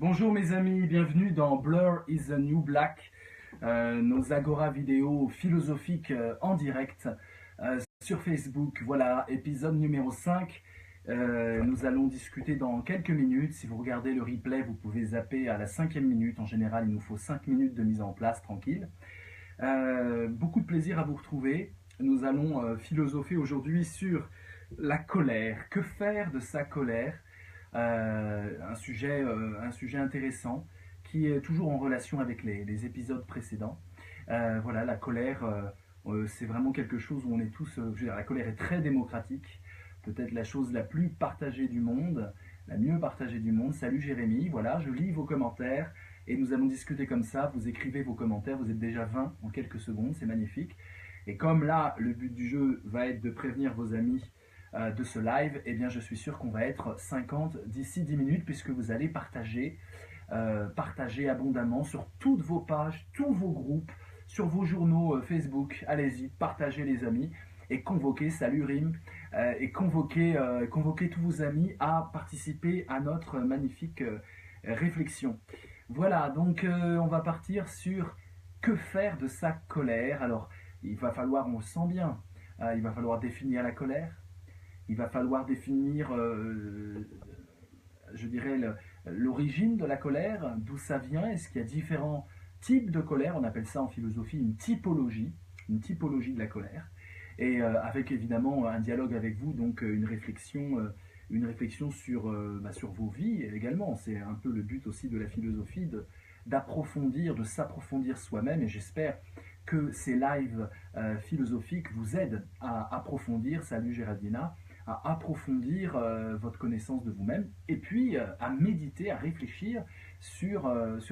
Bonjour mes amis, bienvenue dans Blur is the New Black, nos agora vidéo philosophiques en direct sur Facebook. Voilà, épisode numéro 5. Nous allons discuter dans quelques minutes. Si vous regardez le replay, vous pouvez zapper à la 5e minute. En général, il nous faut 5 minutes de mise en place, tranquille. Beaucoup de plaisir à vous retrouver. Nous allons philosopher aujourd'hui sur la colère. Que faire de sa colère? Un sujet intéressant qui est toujours en relation avec les épisodes précédents. Voilà, la colère, c'est vraiment quelque chose où on est tous. Je veux dire, la colère est très démocratique, peut-être la chose la plus partagée du monde, la mieux partagée du monde. Salut Jérémy, voilà, je lis vos commentaires et nous allons discuter comme ça. Vous écrivez vos commentaires, vous êtes déjà 20 en quelques secondes, c'est magnifique. Et comme là, le but du jeu va être de prévenir vos amis de ce live, eh bien je suis sûr qu'on va être 50 d'ici 10 minutes puisque vous allez partager abondamment sur toutes vos pages, tous vos groupes, sur vos journaux Facebook. Allez-y, partagez les amis et convoquez, salut Rim, et convoquez tous vos amis à participer à notre magnifique réflexion. Voilà, donc on va partir sur que faire de sa colère. Alors, il va falloir, on le sent bien, il va falloir définir la colère. Il va falloir définir, je dirais, l'origine de la colère, d'où ça vient. Est-ce qu'il y a différents types de colère? On appelle ça en philosophie une typologie de la colère. Et avec évidemment un dialogue avec vous, donc une réflexion sur vos vies également. C'est un peu le but aussi de la philosophie, d'approfondir, de s'approfondir soi-même. Et j'espère que ces lives philosophiques vous aident à approfondir, salut Géraldina, à approfondir votre connaissance de vous-même et puis à méditer, à réfléchir sur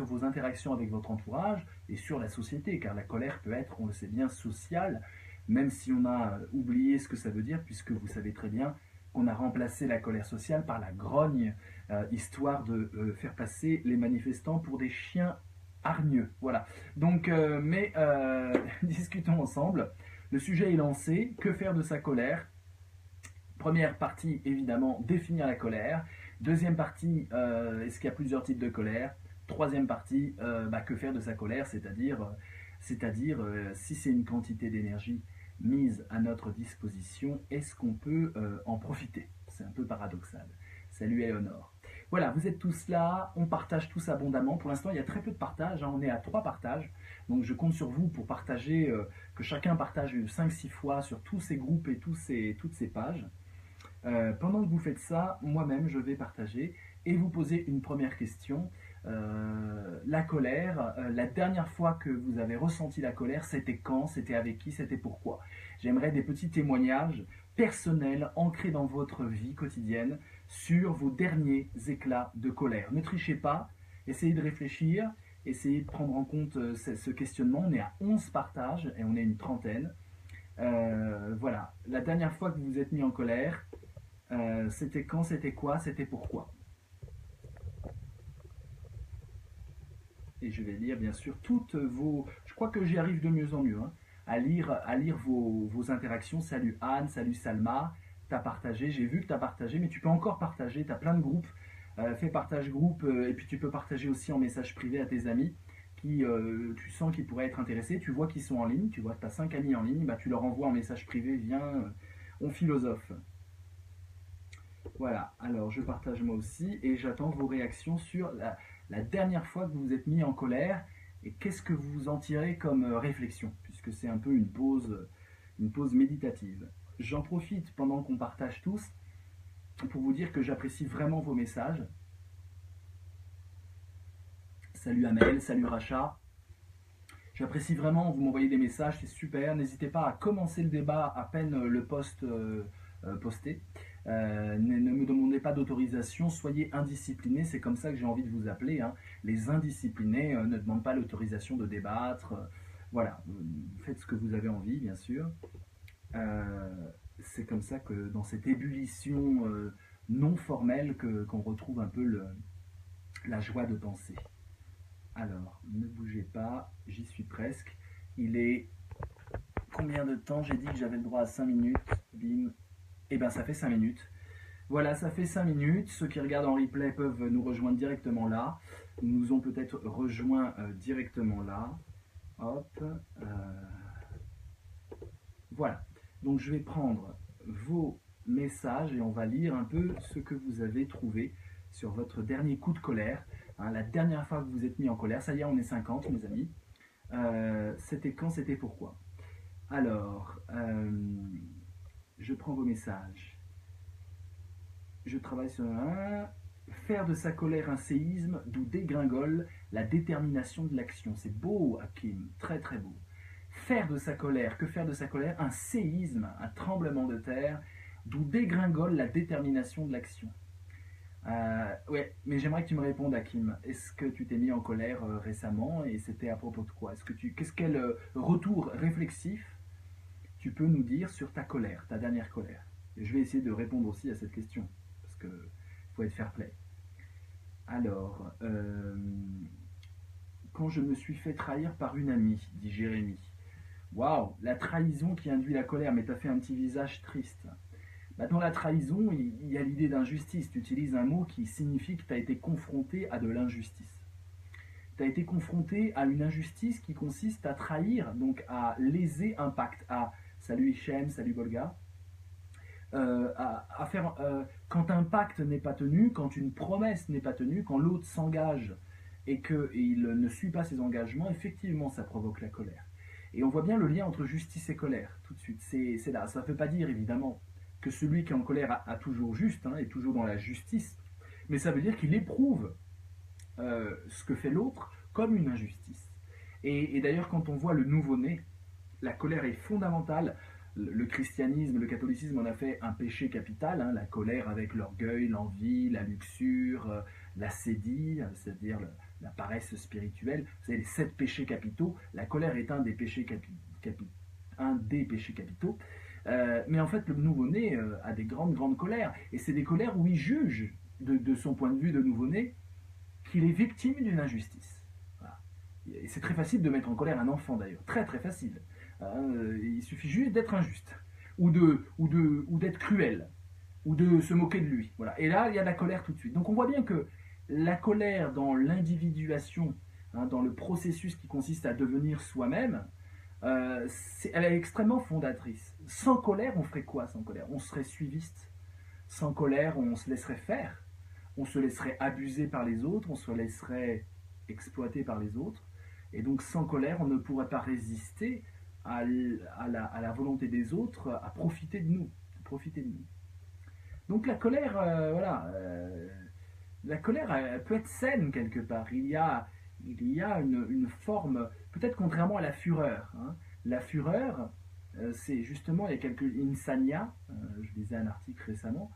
vos interactions avec votre entourage et sur la société, car la colère peut être, on le sait bien, sociale, même si on a oublié ce que ça veut dire, puisque vous savez très bien qu'on a remplacé la colère sociale par la grogne, histoire de faire passer les manifestants pour des chiens hargneux. Voilà. Donc, discutons ensemble. Le sujet est lancé. Que faire de sa colère? Première partie, évidemment, définir la colère. Deuxième partie, est-ce qu'il y a plusieurs types de colère? Troisième partie, que faire de sa colère? C'est-à-dire si c'est une quantité d'énergie mise à notre disposition, est-ce qu'on peut en profiter? C'est un peu paradoxal. Salut Eleonore. Voilà, vous êtes tous là, on partage tous abondamment. Pour l'instant, il y a très peu de partage, hein, on est à 3 partages. Donc je compte sur vous pour partager, que chacun partage 5-6 fois sur tous ces groupes et toutes ces pages. Pendant que vous faites ça, moi-même, je vais partager et vous poser une première question. La colère, la dernière fois que vous avez ressenti la colère, c'était quand? C'était avec qui? C'était pourquoi? J'aimerais des petits témoignages personnels ancrés dans votre vie quotidienne sur vos derniers éclats de colère. Ne trichez pas, essayez de réfléchir, essayez de prendre en compte ce questionnement. On est à 11 partages et on est une trentaine. Voilà, la dernière fois que vous vous êtes mis en colère, c'était quand, c'était quoi, c'était pourquoi? Et je vais lire bien sûr toutes vos... Je crois que j'y arrive de mieux en mieux, hein, à lire vos interactions. Salut Anne, salut Salma, t'as partagé, j'ai vu que t'as partagé, mais tu peux encore partager, t'as plein de groupes. Fais partage groupe, et puis tu peux partager aussi en message privé à tes amis qui, tu sens qu'ils pourraient être intéressés. Tu vois qu'ils sont en ligne, tu vois que tu as 5 amis en ligne, bah, tu leur envoies en message privé, viens, on philosophe. Voilà, alors je partage moi aussi et j'attends vos réactions sur la dernière fois que vous vous êtes mis en colère et qu'est-ce que vous en tirez comme réflexion, puisque c'est un peu une pause méditative. J'en profite pendant qu'on partage tous pour vous dire que j'apprécie vraiment vos messages. Salut Amel, salut Racha. J'apprécie vraiment, vous m'envoyez des messages, c'est super. N'hésitez pas à commencer le débat à peine le post posté. Ne me demandez pas d'autorisation, soyez indisciplinés, c'est comme ça que j'ai envie de vous appeler. Hein. Les indisciplinés ne demandent pas l'autorisation de débattre. Voilà, faites ce que vous avez envie, bien sûr. C'est comme ça que dans cette ébullition non formelle qu'on retrouve un peu la joie de penser. Alors, ne bougez pas, j'y suis presque. Il est combien de temps? J'ai dit que j'avais le droit à 5 minutes. Bim. Eh bien, ça fait 5 minutes. Voilà, ça fait 5 minutes. Ceux qui regardent en replay peuvent nous rejoindre directement là. Ils nous ont peut-être rejoint directement là. Hop. Voilà. Donc je vais prendre vos messages et on va lire un peu ce que vous avez trouvé sur votre dernier coup de colère. Hein, la dernière fois que vous êtes mis en colère, ça y est, on est 50, mes amis. C'était quand, c'était pourquoi. Alors, je prends vos messages. Je travaille sur un... Faire de sa colère un séisme, d'où dégringole la détermination de l'action. C'est beau, Hakim, très très beau. Faire de sa colère, que faire de sa colère? Un séisme, un tremblement de terre, d'où dégringole la détermination de l'action. Ouais, mais j'aimerais que tu me répondes, Hakim. Est-ce que tu t'es mis en colère récemment et c'était à propos de quoi? Qu'est-ce quel retour réflexif tu peux nous dire sur ta colère, ta dernière colère? Et je vais essayer de répondre aussi à cette question parce que faut être fair play. Alors, quand je me suis fait trahir par une amie, dit Jérémy. Waouh, la trahison qui induit la colère, mais tu as fait un petit visage triste. Bah, dans la trahison, il y a l'idée d'injustice. Tu utilises un mot qui signifie que tu as été confronté à de l'injustice. Tu as été confronté à une injustice qui consiste à trahir, donc à léser un pacte. Salut Hichem, salut Bolga. Quand un pacte n'est pas tenu, quand une promesse n'est pas tenue, quand l'autre s'engage et qu'il ne suit pas ses engagements, effectivement, ça provoque la colère. Et on voit bien le lien entre justice et colère, tout de suite. C'est là. Ça ne veut pas dire, évidemment, que celui qui est en colère a toujours juste, est toujours dans la justice, mais ça veut dire qu'il éprouve ce que fait l'autre comme une injustice. Et d'ailleurs, quand on voit le nouveau-né, la colère est fondamentale. Le christianisme, le catholicisme en a fait un péché capital, la colère avec l'orgueil, l'envie, la luxure, la sédie, c'est-à-dire la paresse spirituelle. Vous savez, les 7 péchés capitaux, la colère est un des péchés capitaux. Mais en fait, le nouveau-né a des grandes colères. Et c'est des colères où il juge, de son point de vue de nouveau-né, qu'il est victime d'une injustice. Voilà. Et c'est très facile de mettre en colère un enfant d'ailleurs, très très facile. Il suffit juste d'être injuste, ou d'être cruel, ou de se moquer de lui. Voilà. Et là, il y a la colère tout de suite. Donc on voit bien que la colère dans l'individuation, dans le processus qui consiste à devenir soi-même, elle est extrêmement fondatrice. Sans colère, on ferait quoi sans colère? On serait suiviste. Sans colère, on se laisserait faire. On se laisserait abuser par les autres, on se laisserait exploiter par les autres. Et donc sans colère, on ne pourrait pas résister à la volonté des autres à profiter de nous. Donc la colère, la colère elle peut être saine quelque part. Il y a une forme, peut-être contrairement à la fureur. La fureur, c'est justement, il y a quelques insania, je lisais un article récemment,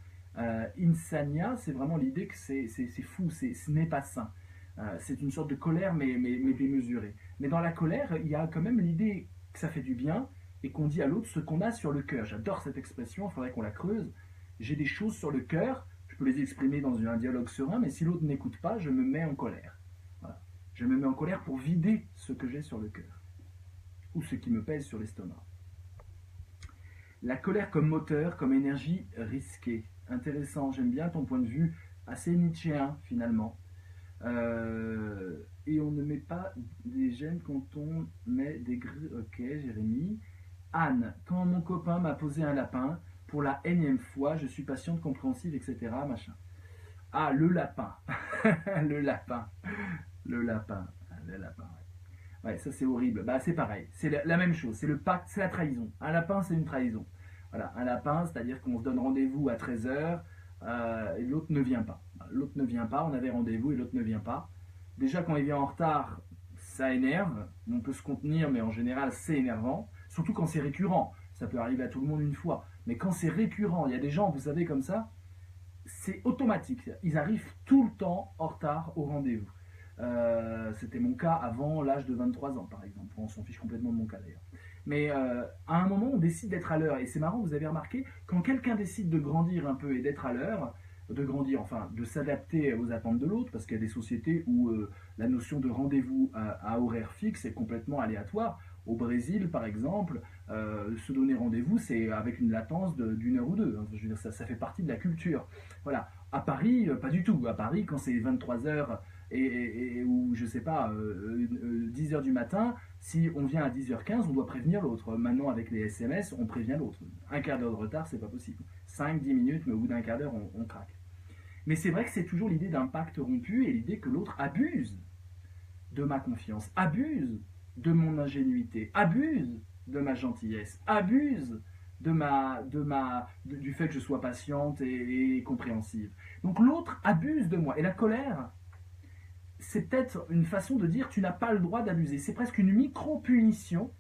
insania, c'est vraiment l'idée que c'est fou, ce n'est pas sain. C'est une sorte de colère, mais démesurée. Mais dans la colère, il y a quand même l'idée que ça fait du bien et qu'on dit à l'autre ce qu'on a sur le cœur. J'adore cette expression, il faudrait qu'on la creuse. J'ai des choses sur le cœur, je peux les exprimer dans un dialogue serein, mais si l'autre n'écoute pas, je me mets en colère. Voilà. Je me mets en colère pour vider ce que j'ai sur le cœur, ou ce qui me pèse sur l'estomac. La colère comme moteur, comme énergie risquée. Intéressant, j'aime bien ton point de vue, assez nietzschéen finalement. Et on ne met pas des gènes quand on met des grilles. Ok, Jérémy. Anne, quand mon copain m'a posé un lapin, pour la énième fois, je suis patiente, compréhensive, etc. Machin. Ah, le lapin. le lapin. Ouais, ça c'est horrible. Bah c'est pareil, c'est la même chose, c'est le pacte, c'est la trahison. Un lapin, c'est une trahison. Voilà, un lapin, c'est-à-dire qu'on se donne rendez-vous à 13h et l'autre ne vient pas. L'autre ne vient pas, on avait rendez-vous et l'autre ne vient pas. Déjà quand il vient en retard, ça énerve. On peut se contenir, mais en général c'est énervant. Surtout quand c'est récurrent. Ça peut arriver à tout le monde une fois. Mais quand c'est récurrent, il y a des gens, vous savez, comme ça, c'est automatique. Ils arrivent tout le temps en retard au rendez-vous. C'était mon cas avant l'âge de 23 ans, par exemple. On s'en fiche complètement de mon cas d'ailleurs. Mais à un moment, on décide d'être à l'heure. Et c'est marrant, vous avez remarqué, quand quelqu'un décide de grandir un peu et d'être à l'heure, de s'adapter aux attentes de l'autre, parce qu'il y a des sociétés où la notion de rendez-vous à horaire fixe est complètement aléatoire. Au Brésil, par exemple, se donner rendez-vous, c'est avec une latence d'une heure ou deux. Hein. Je veux dire, ça fait partie de la culture. Voilà. À Paris, pas du tout. À Paris, quand c'est 23 heures ou je sais pas, 10 heures du matin, si on vient à 10h15, on doit prévenir l'autre. Maintenant, avec les SMS, on prévient l'autre. Un quart d'heure de retard, c'est pas possible. 5-10 minutes, mais au bout d'un quart d'heure, on craque. Mais c'est vrai que c'est toujours l'idée d'un pacte rompu et l'idée que l'autre abuse de ma confiance, abuse de mon ingénuité, abuse de ma gentillesse, abuse du fait que je sois patiente et compréhensive. Donc l'autre abuse de moi. Et la colère, c'est peut-être une façon de dire tu n'as pas le droit d'abuser. C'est presque une micro-punition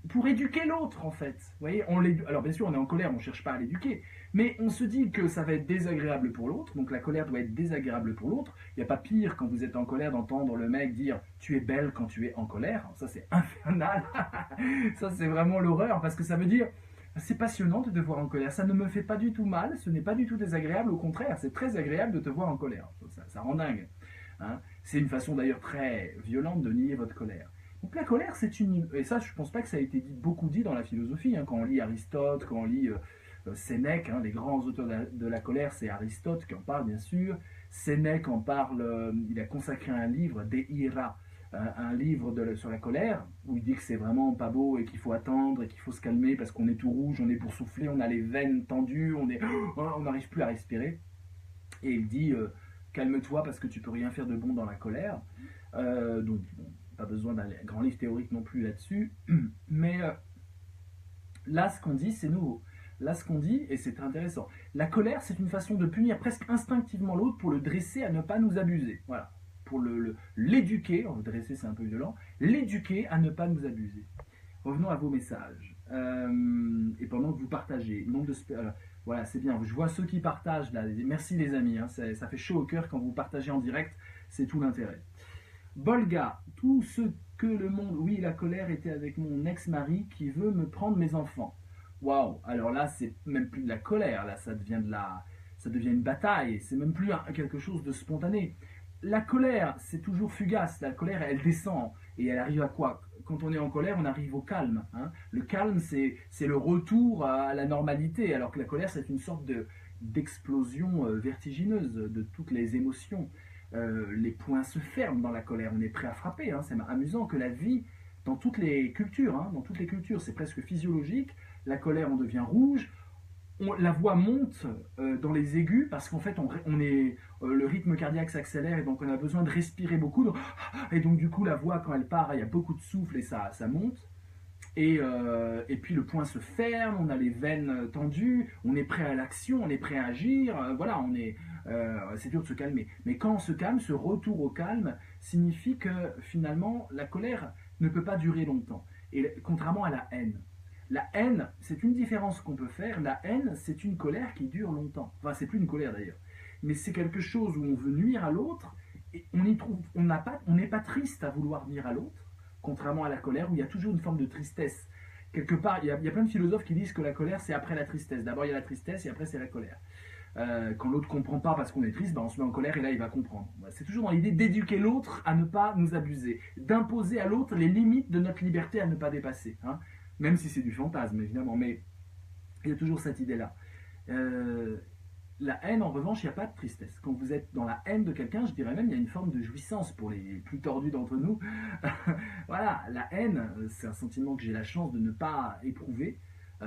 pour éduquer l'autre, en fait. Vous voyez, alors bien sûr, on est en colère, on ne cherche pas à l'éduquer, mais on se dit que ça va être désagréable pour l'autre, donc la colère doit être désagréable pour l'autre. Il n'y a pas pire quand vous êtes en colère d'entendre le mec dire « tu es belle quand tu es en colère ». Ça, c'est infernal. Ça, c'est vraiment l'horreur, parce que ça veut dire « c'est passionnant de te voir en colère, ça ne me fait pas du tout mal, ce n'est pas du tout désagréable, au contraire, c'est très agréable de te voir en colère ». Ça rend dingue. Hein. C'est une façon d'ailleurs très violente de nier votre colère. Donc la colère, c'est une... Et ça, je ne pense pas que ça a été beaucoup dit dans la philosophie. Hein, quand on lit Aristote, quand on lit Sénèque, hein, les grands auteurs de la colère, c'est Aristote qui en parle, bien sûr. Sénèque en parle, il a consacré un livre, De Ira, un livre sur la colère, où il dit que c'est vraiment pas beau et qu'il faut attendre et qu'il faut se calmer parce qu'on est tout rouge, on est boursouflé, on a les veines tendues, on n'arrive plus à respirer. Et il dit, calme-toi parce que tu peux rien faire de bon dans la colère. Donc, bon, pas besoin d'un grand livre théorique non plus là-dessus, mais là ce qu'on dit c'est nouveau. Là ce qu'on dit, et c'est intéressant, la colère c'est une façon de punir presque instinctivement l'autre pour le dresser à ne pas nous abuser. Voilà, pour l'éduquer, le dresser c'est un peu violent, l'éduquer à ne pas nous abuser. Revenons à vos messages. Et pendant que vous partagez, voilà, c'est bien, je vois ceux qui partagent là, merci les amis, hein, ça fait chaud au cœur quand vous partagez en direct, c'est tout l'intérêt. Bolga, tout ce que le monde... Oui, la colère était avec mon ex-mari qui veut me prendre mes enfants. Waouh, alors là, c'est même plus de la colère, là, ça devient une bataille, c'est même plus quelque chose de spontané. La colère, c'est toujours fugace, la colère, elle descend, et elle arrive à quoi? Quand on est en colère, on arrive au calme. Hein. Le calme, c'est le retour à la normalité, alors que la colère, c'est une sorte d'explosion vertigineuse de toutes les émotions. Les poings se ferment dans la colère, on est prêt à frapper. Hein. C'est amusant que la vie, dans toutes les cultures, c'est presque physiologique. La colère, on devient rouge, la voix monte dans les aigus parce qu'en fait, le rythme cardiaque s'accélère et donc on a besoin de respirer beaucoup. Et donc du coup, la voix, quand elle part, il y a beaucoup de souffle et ça monte. Et puis le poing se ferme, on a les veines tendues, on est prêt à l'action, on est prêt à agir, voilà, c'est dur de se calmer. Mais quand on se calme, ce retour au calme signifie que finalement la colère ne peut pas durer longtemps. Et contrairement à la haine. La haine, c'est une différence qu'on peut faire. La haine, c'est une colère qui dure longtemps. Enfin, c'est plus une colère d'ailleurs. Mais c'est quelque chose où on veut nuire à l'autre et on n'est pas triste à vouloir nuire à l'autre. Contrairement à la colère, où il y a toujours une forme de tristesse. Quelque part, il y a plein de philosophes qui disent que la colère, c'est après la tristesse. D'abord, il y a la tristesse et après, c'est la colère. Quand l'autre ne comprend pas parce qu'on est triste, on se met en colère et là, il va comprendre. C'est toujours dans l'idée d'éduquer l'autre à ne pas nous abuser, d'imposer à l'autre les limites de notre liberté à ne pas dépasser. Hein. Même si c'est du fantasme, évidemment, mais il y a toujours cette idée-là. La haine, en revanche, il n'y a pas de tristesse. Quand vous êtes dans la haine de quelqu'un, je dirais même, il y a une forme de jouissance pour les plus tordus d'entre nous. Voilà, la haine, c'est un sentiment que j'ai la chance de ne pas éprouver.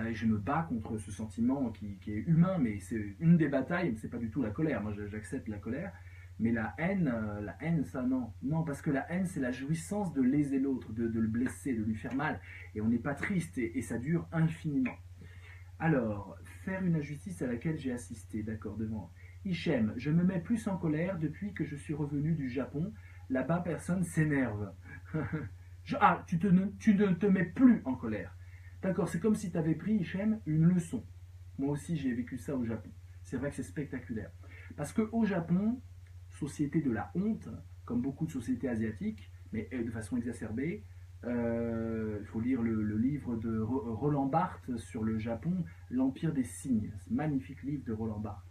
Et je me bats contre ce sentiment qui est humain, mais c'est une des batailles, c'est pas du tout la colère. Moi, j'accepte la colère. Mais la haine, ça, non. Non, parce que la haine, c'est la jouissance de léser l'autre, de le blesser, de lui faire mal. Et on n'est pas triste, et ça dure infiniment. Alors, faire une injustice à laquelle j'ai assisté, d'accord, devant. Hichem, je me mets plus en colère depuis que je suis revenu du Japon. Là-bas, personne s'énerve. Tu ne te mets plus en colère. D'accord, c'est comme si tu avais pris, Hichem, une leçon. Moi aussi, j'ai vécu ça au Japon. C'est vrai que c'est spectaculaire. Parce qu'au Japon, société de la honte, comme beaucoup de sociétés asiatiques, mais de façon exacerbée, il faut lire le livre de Roland Barthes sur le Japon, L'Empire des Signes. C'est un magnifique livre de Roland Barthes.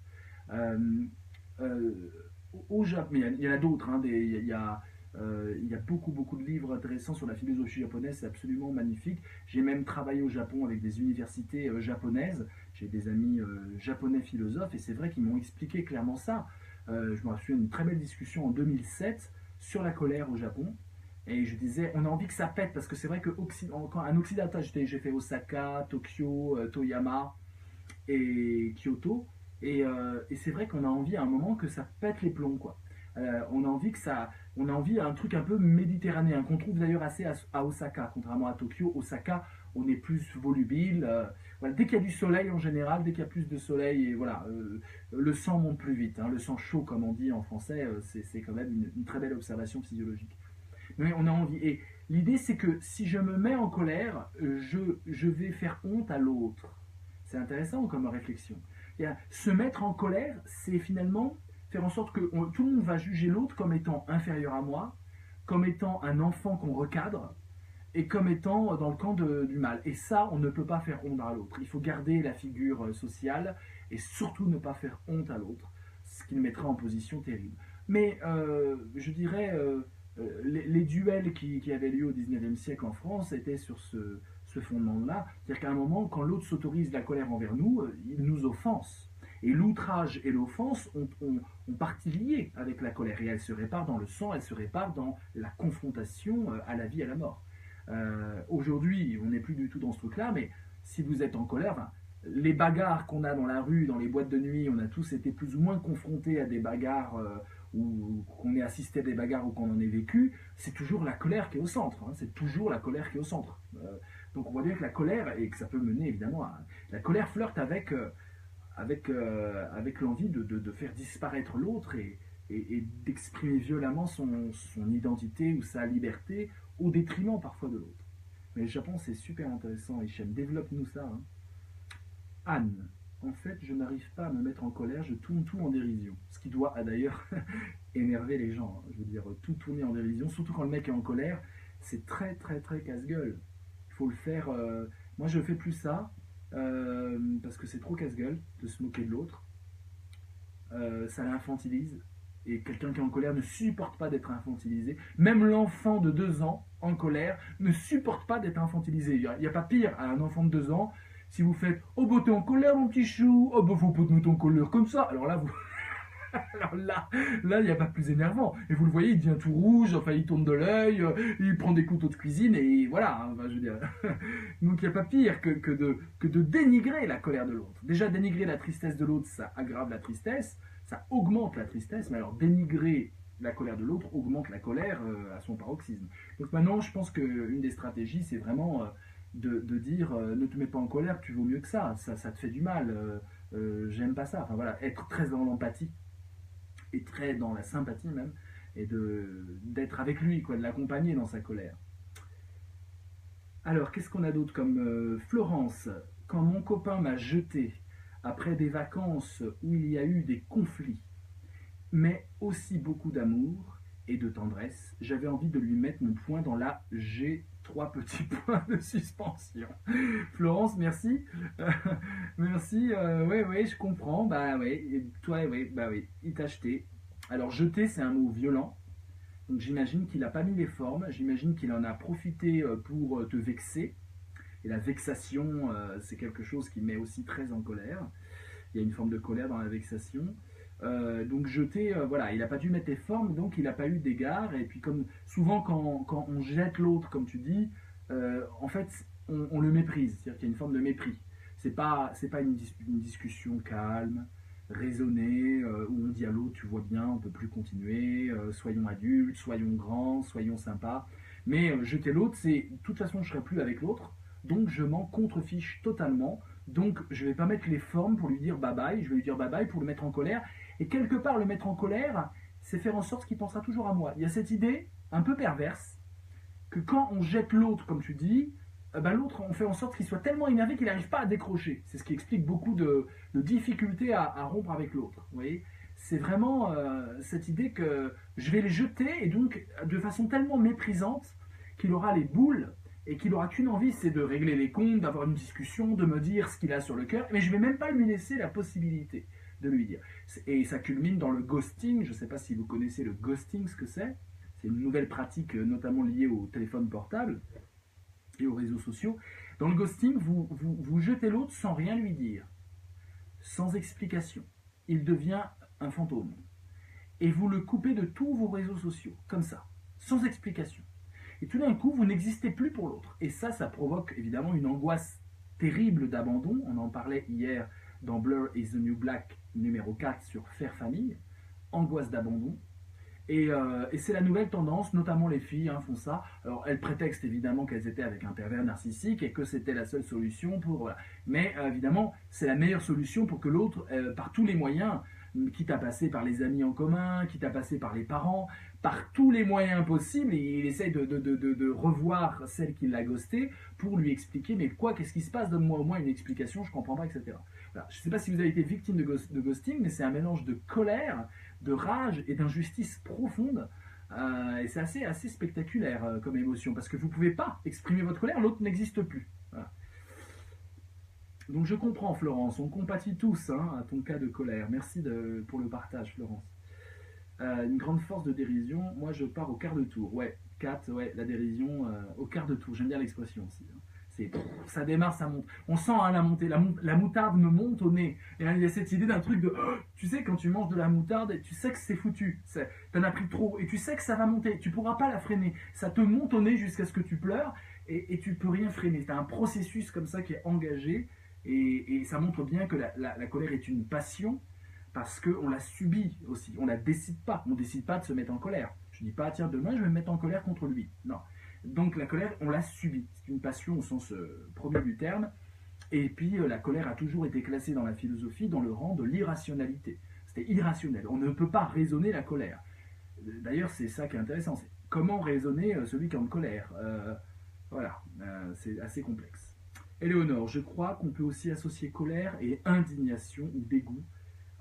Au Japon, il y en a d'autres. Hein, il y a Il y a beaucoup de livres intéressants sur la philosophie japonaise, c'est absolument magnifique. J'ai même travaillé au Japon avec des universités japonaises. J'ai des amis japonais philosophes et c'est vrai qu'ils m'ont expliqué clairement ça. Je me souviens d'une très belle discussion en 2007 sur la colère au Japon. Et je disais, on a envie que ça pète parce que c'est vrai qu'un occidental, j'ai fait Osaka, Tokyo, Toyama et Kyoto. Et c'est vrai qu'on a envie à un moment que ça pète les plombs, quoi. On a envie que ça, on a envie d'un truc un peu méditerranéen qu'on trouve d'ailleurs assez à Osaka, contrairement à Tokyo. Osaka, on est plus volubile. Voilà. Dès qu'il y a du soleil en général, dès qu'il y a plus de soleil, et voilà, le sang monte plus vite. Hein, le sang chaud, comme on dit en français, c'est quand même une très belle observation physiologique. Mais on a envie. Et l'idée, c'est que si je me mets en colère, je vais faire honte à l'autre. C'est intéressant comme réflexion. Se mettre en colère, c'est finalement faire en sorte que tout le monde va juger l'autre comme étant inférieur à moi, comme étant un enfant qu'on recadre, et comme étant dans le camp du mal. Et ça, on ne peut pas faire honte à l'autre. Il faut garder la figure sociale, et surtout ne pas faire honte à l'autre, ce qui le mettra en position terrible. Mais je dirais, les duels qui avaient lieu au 19e siècle en France étaient sur ce fondement-là. C'est-à-dire qu'à un moment, quand l'autre s'autorise la colère envers nous, il nous offense. Et l'outrage et l'offense ont partie liée avec la colère. Et elle se répare dans le sang, elle se répare dans la confrontation à la vie et à la mort. Aujourd'hui, on n'est plus du tout dans ce truc-là, mais si vous êtes en colère, ben, les bagarres qu'on a dans la rue, dans les boîtes de nuit, on a tous été plus ou moins confrontés à des bagarres ou qu'on ait assisté à des bagarres ou qu'on en ait vécu, c'est toujours la colère qui est au centre. Hein, c'est toujours la colère qui est au centre. Donc on voit bien que la colère, et que ça peut mener évidemment à... La colère flirte avec l'envie de faire disparaître l'autre et d'exprimer violemment son identité ou sa liberté au détriment parfois de l'autre. Mais le Japon, c'est super intéressant, Hichem. Développe-nous ça. Hein. Anne, en fait, je n'arrive pas à me mettre en colère, je tourne tout en dérision. Ce qui doit d'ailleurs énerver les gens. Hein. Je veux dire, tout tourner en dérision, surtout quand le mec est en colère, c'est très casse-gueule. Il faut le faire. Moi, je fais plus ça parce que c'est trop casse-gueule de se moquer de l'autre. Ça l'infantilise. Et quelqu'un qui est en colère ne supporte pas d'être infantilisé. Même l'enfant de 2 ans en colère ne supporte pas d'être infantilisé. Il n'y a pas pire à un enfant de 2 ans si vous faites « Oh, bah t'es en colère, mon petit chou. Oh, bah faut pas te mettre en colère comme ça. » Alors là, alors là, il n'y a pas plus énervant. Et vous le voyez, il devient tout rouge, enfin, il tourne de l'œil, il prend des couteaux de cuisine, et voilà, hein, enfin, je veux dire. Donc il n'y a pas pire que de dénigrer la colère de l'autre. Déjà, dénigrer la tristesse de l'autre, ça aggrave la tristesse, ça augmente la tristesse, mais alors dénigrer la colère de l'autre augmente la colère à son paroxysme. Donc maintenant, je pense qu'une des stratégies, c'est vraiment de dire ne te mets pas en colère, tu vaux mieux que ça te fait du mal, j'aime pas ça. Enfin voilà, être très dans l'empathie et très dans la sympathie même, et d'être avec lui, quoi, de l'accompagner dans sa colère. Alors, qu'est-ce qu'on a d'autre comme Florence, quand mon copain m'a jeté après des vacances où il y a eu des conflits, mais aussi beaucoup d'amour et de tendresse, j'avais envie de lui mettre mon poing dans la G, 3 petits points de suspension. Florence, merci. Merci, ouais, je comprends. Bah ouais, toi, ouais, bah oui, il t'a jeté. Alors, jeter, c'est un mot violent. Donc, j'imagine qu'il n'a pas mis les formes. J'imagine qu'il en a profité pour te vexer. Et la vexation, c'est quelque chose qui met aussi très en colère. Il y a une forme de colère dans la vexation. Donc jeter, voilà, il n'a pas dû mettre les formes, donc il n'a pas eu d'égard. Et puis comme souvent quand on jette l'autre, comme tu dis, en fait on le méprise, c'est-à-dire qu'il y a une forme de mépris. C'est pas une discussion calme, raisonnée, où on dit à l'autre, tu vois bien, on peut plus continuer, soyons adultes, soyons grands, soyons sympas. Mais jeter l'autre, c'est de toute façon je serai plus avec l'autre, donc je m'en contrefiche totalement. Donc je ne vais pas mettre les formes pour lui dire bye bye, je vais lui dire bye bye pour le mettre en colère. Et quelque part, le mettre en colère, c'est faire en sorte qu'il pensera toujours à moi. Il y a cette idée un peu perverse que quand on jette l'autre, comme tu dis, l'autre, on fait en sorte qu'il soit tellement énervé qu'il n'arrive pas à décrocher. C'est ce qui explique beaucoup de difficultés à rompre avec l'autre. Vous voyez, c'est vraiment cette idée que je vais le jeter et donc de façon tellement méprisante qu'il aura les boules et qu'il n'aura qu'une envie, c'est de régler les comptes, d'avoir une discussion, de me dire ce qu'il a sur le cœur, mais je ne vais même pas lui laisser la possibilité de lui dire. Et ça culmine dans le ghosting. Je ne sais pas si vous connaissez le ghosting, ce que c'est. C'est une nouvelle pratique, notamment liée au téléphone portable et aux réseaux sociaux. Dans le ghosting, vous jetez l'autre sans rien lui dire, sans explication. Il devient un fantôme. Et vous le coupez de tous vos réseaux sociaux, comme ça, sans explication. Et tout d'un coup, vous n'existez plus pour l'autre. Et ça provoque évidemment une angoisse terrible d'abandon. On en parlait hier dans Blur is the New Black numéro 4 sur Faire Famille. Angoisse d'abandon. Et c'est la nouvelle tendance, notamment les filles font ça. Alors elles prétextent évidemment qu'elles étaient avec un pervers narcissique et que c'était la seule solution pour... Voilà. Mais évidemment, c'est la meilleure solution pour que l'autre, par tous les moyens, quitte à passer par les amis en commun, quitte à passer par les parents, par tous les moyens possibles, il essaye de revoir celle qui l'a ghosté pour lui expliquer, mais quoi, qu'est-ce qui se passe, donne-moi au moins une explication, je comprends pas, etc. Voilà. Je ne sais pas si vous avez été victime de ghosting, mais c'est un mélange de colère, de rage et d'injustice profonde. Et c'est assez spectaculaire comme émotion, parce que vous ne pouvez pas exprimer votre colère, l'autre n'existe plus. Voilà. Donc je comprends Florence, on compatit tous à ton cas de colère. Merci pour le partage Florence. Une grande force de dérision, moi je pars au quart de tour. Ouais, Kat, ouais, la dérision au quart de tour, j'aime bien l'expression aussi. Ça démarre, ça monte. On sent la montée, la moutarde me monte au nez. Et il y a cette idée d'un truc de... tu sais, quand tu manges de la moutarde, et tu sais que c'est foutu. T'en as pris trop, et tu sais que ça va monter. Tu pourras pas la freiner. Ça te monte au nez jusqu'à ce que tu pleures, et tu peux rien freiner. C'est un processus comme ça qui est engagé, et ça montre bien que la colère est une passion, parce qu'on la subit aussi. On la décide pas. On décide pas de se mettre en colère. Je dis pas, tiens, demain je vais me mettre en colère contre lui. Non. Donc la colère, on l'a subie. C'est une passion au sens premier du terme. Et puis la colère a toujours été classée dans la philosophie dans le rang de l'irrationalité. C'était irrationnel. On ne peut pas raisonner la colère. D'ailleurs, c'est ça qui est intéressant. C'est comment raisonner celui qui est en colère. Voilà, c'est assez complexe. Éléonore, je crois qu'on peut aussi associer colère et indignation ou dégoût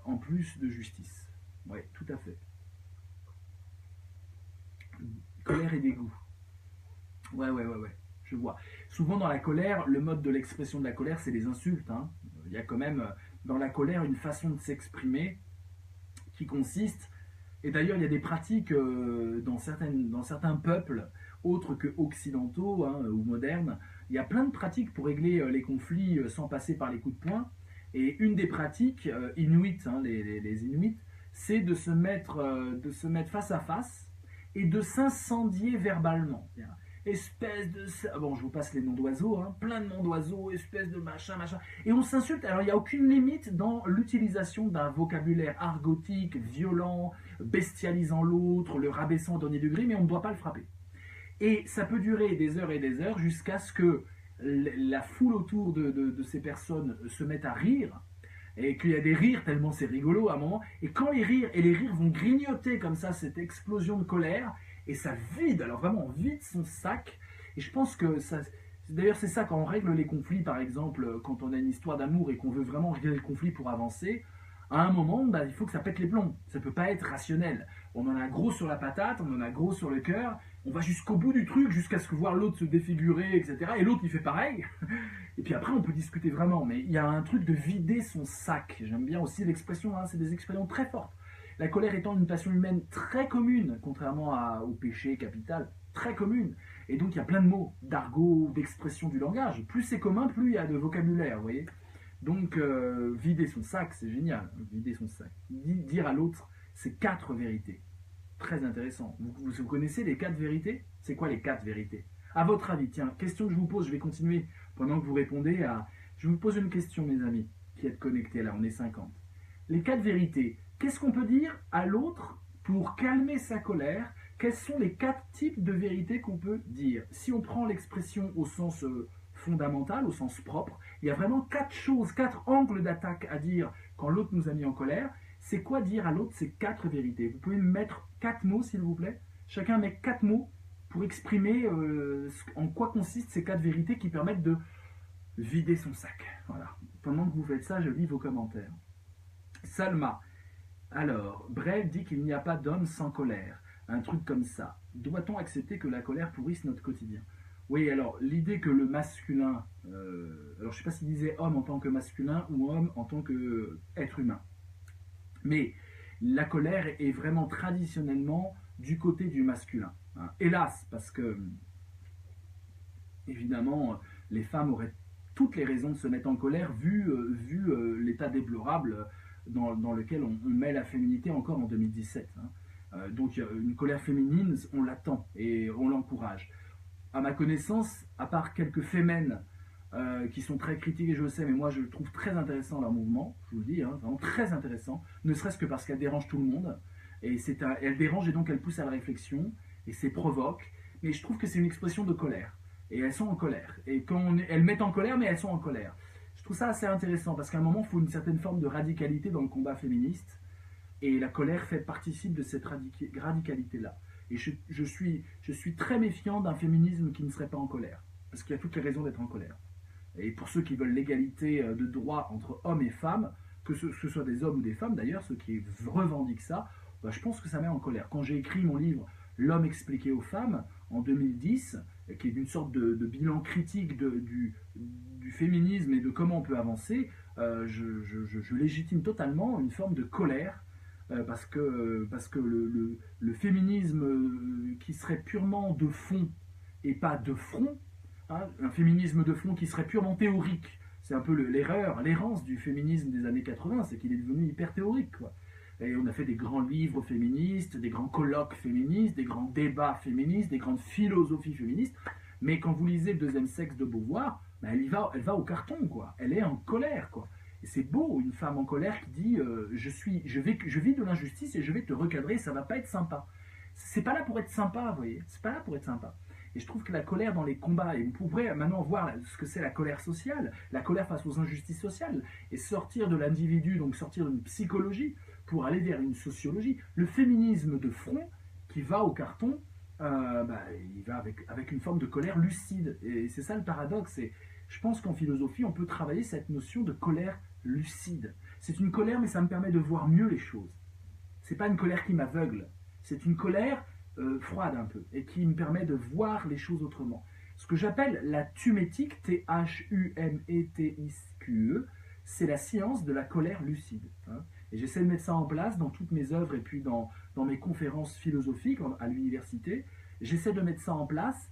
en plus de justice. Oui, tout à fait. Colère et dégoût. Ouais, je vois. Souvent dans la colère, le mode de l'expression de la colère, c'est les insultes. Il y a quand même dans la colère une façon de s'exprimer qui consiste, et d'ailleurs il y a des pratiques dans certains peuples autres que occidentaux ou modernes, il y a plein de pratiques pour régler les conflits sans passer par les coups de poing. Et une des pratiques inuites, les Inuits, c'est de se mettre face à face et de s'incendier verbalement. Espèce de... Bon, je vous passe les noms d'oiseaux, plein de noms d'oiseaux, espèce de machin. Et on s'insulte. Alors, il n'y a aucune limite dans l'utilisation d'un vocabulaire argotique, violent, bestialisant l'autre, le rabaissant au dernier degré, mais on ne doit pas le frapper. Et ça peut durer des heures et des heures jusqu'à ce que la foule autour de ces personnes se mette à rire, et qu'il y a des rires tellement c'est rigolo à un moment, et quand les rires vont grignoter comme ça cette explosion de colère, et ça vide, alors vraiment on vide son sac, et je pense que ça, d'ailleurs c'est ça quand on règle les conflits, par exemple quand on a une histoire d'amour et qu'on veut vraiment régler le conflit pour avancer, à un moment il faut que ça pète les plombs, ça peut pas être rationnel, on en a gros sur la patate, on en a gros sur le cœur, on va jusqu'au bout du truc, jusqu'à ce que voir l'autre se défigurer, etc. Et l'autre, il fait pareil. Et puis après, on peut discuter vraiment. Mais il y a un truc de vider son sac. J'aime bien aussi l'expression, c'est des expressions très fortes. La colère étant une passion humaine très commune, contrairement au péché capital, très commune. Et donc, il y a plein de mots, d'argot, d'expressions du langage. Plus c'est commun, plus il y a de vocabulaire, vous voyez. Donc, vider son sac, c'est génial. Vider son sac. Dire à l'autre, c'est 4 vérités. Très intéressant. Vous connaissez les 4 vérités? C'est quoi les 4 vérités? À votre avis, tiens, question que je vous pose, je vais continuer pendant que vous répondez à... Je vous pose une question, mes amis, qui êtes connectés là, on est 50. Les 4 vérités, qu'est-ce qu'on peut dire à l'autre pour calmer sa colère? Quels sont les 4 types de vérités qu'on peut dire? Si on prend l'expression au sens fondamental, au sens propre, il y a vraiment 4 choses, 4 angles d'attaque à dire quand l'autre nous a mis en colère. C'est quoi dire à l'autre ces 4 vérités? Vous pouvez me mettre 4 mots, s'il vous plaît? Chacun met 4 mots pour exprimer en quoi consistent ces 4 vérités qui permettent de vider son sac. Voilà. Pendant que vous faites ça, je lis vos commentaires. Salma. Alors, Brel dit qu'il n'y a pas d'homme sans colère. Un truc comme ça. Doit-on accepter que la colère pourrisse notre quotidien? Oui, alors, l'idée que le masculin... alors, je ne sais pas s'il disait homme en tant que masculin ou homme en tant qu'être humain. Mais la colère est vraiment traditionnellement du côté du masculin. Hein. Hélas, parce que, évidemment, les femmes auraient toutes les raisons de se mettre en colère vu l'état déplorable dans lequel on met la féminité encore en 2017. Hein. Donc une colère féminine, on l'attend et on l'encourage. À ma connaissance, à part quelques fémènes qui sont très critiquées, je le sais, mais moi je trouve très intéressant leur mouvement, je vous le dis, hein, vraiment très intéressant, ne serait-ce que parce qu'elles dérangent tout le monde, et elles dérangent et donc elles poussent à la réflexion, et c'est provoque, mais je trouve que c'est une expression de colère, et elles sont en colère, et elles mettent en colère, mais elles sont en colère. Je trouve ça assez intéressant, parce qu'à un moment, il faut une certaine forme de radicalité dans le combat féministe, et la colère participe de cette radicalité-là. Et je suis très méfiant d'un féminisme qui ne serait pas en colère, parce qu'il y a toutes les raisons d'être en colère. Et pour ceux qui veulent l'égalité de droit entre hommes et femmes, que ce soit des hommes ou des femmes d'ailleurs, ceux qui revendiquent ça, bah, je pense que ça met en colère. Quand j'ai écrit mon livre L'homme expliqué aux femmes, en 2010, qui est une sorte de bilan critique du féminisme et de comment on peut avancer, je légitime totalement une forme de colère parce que le féminisme qui serait purement de fond et pas de front, hein, un féminisme de fond qui serait purement théorique, c'est un peu l'errance du féminisme des années 80, c'est qu'il est devenu hyper théorique, quoi. Et on a fait des grands livres féministes, des grands colloques féministes, des grands débats féministes, des grandes philosophies féministes, mais quand vous lisez Le deuxième sexe de Beauvoir, ben elle va au carton, quoi. Elle est en colère, quoi. Et c'est beau, une femme en colère qui dit je vis de l'injustice et je vais te recadrer, ça va pas être sympa. C'est pas là pour être sympa, vous voyez. C'est pas là pour être sympa. Et je trouve que la colère dans les combats, et vous pourrez maintenant voir ce que c'est la colère sociale, la colère face aux injustices sociales, et sortir de l'individu, donc sortir d'une psychologie, pour aller vers une sociologie. Le féminisme de front, qui va au carton, il va avec une forme de colère lucide. Et c'est ça le paradoxe. Et je pense qu'en philosophie, on peut travailler cette notion de colère lucide. C'est une colère, mais ça me permet de voir mieux les choses. C'est pas une colère qui m'aveugle. C'est une colère froide un peu, et qui me permet de voir les choses autrement. Ce que j'appelle la thumétique, Thumetisque, c'est la science de la colère lucide. Hein. Et j'essaie de mettre ça en place dans toutes mes œuvres et puis dans mes conférences philosophiques à l'université. J'essaie de mettre ça en place.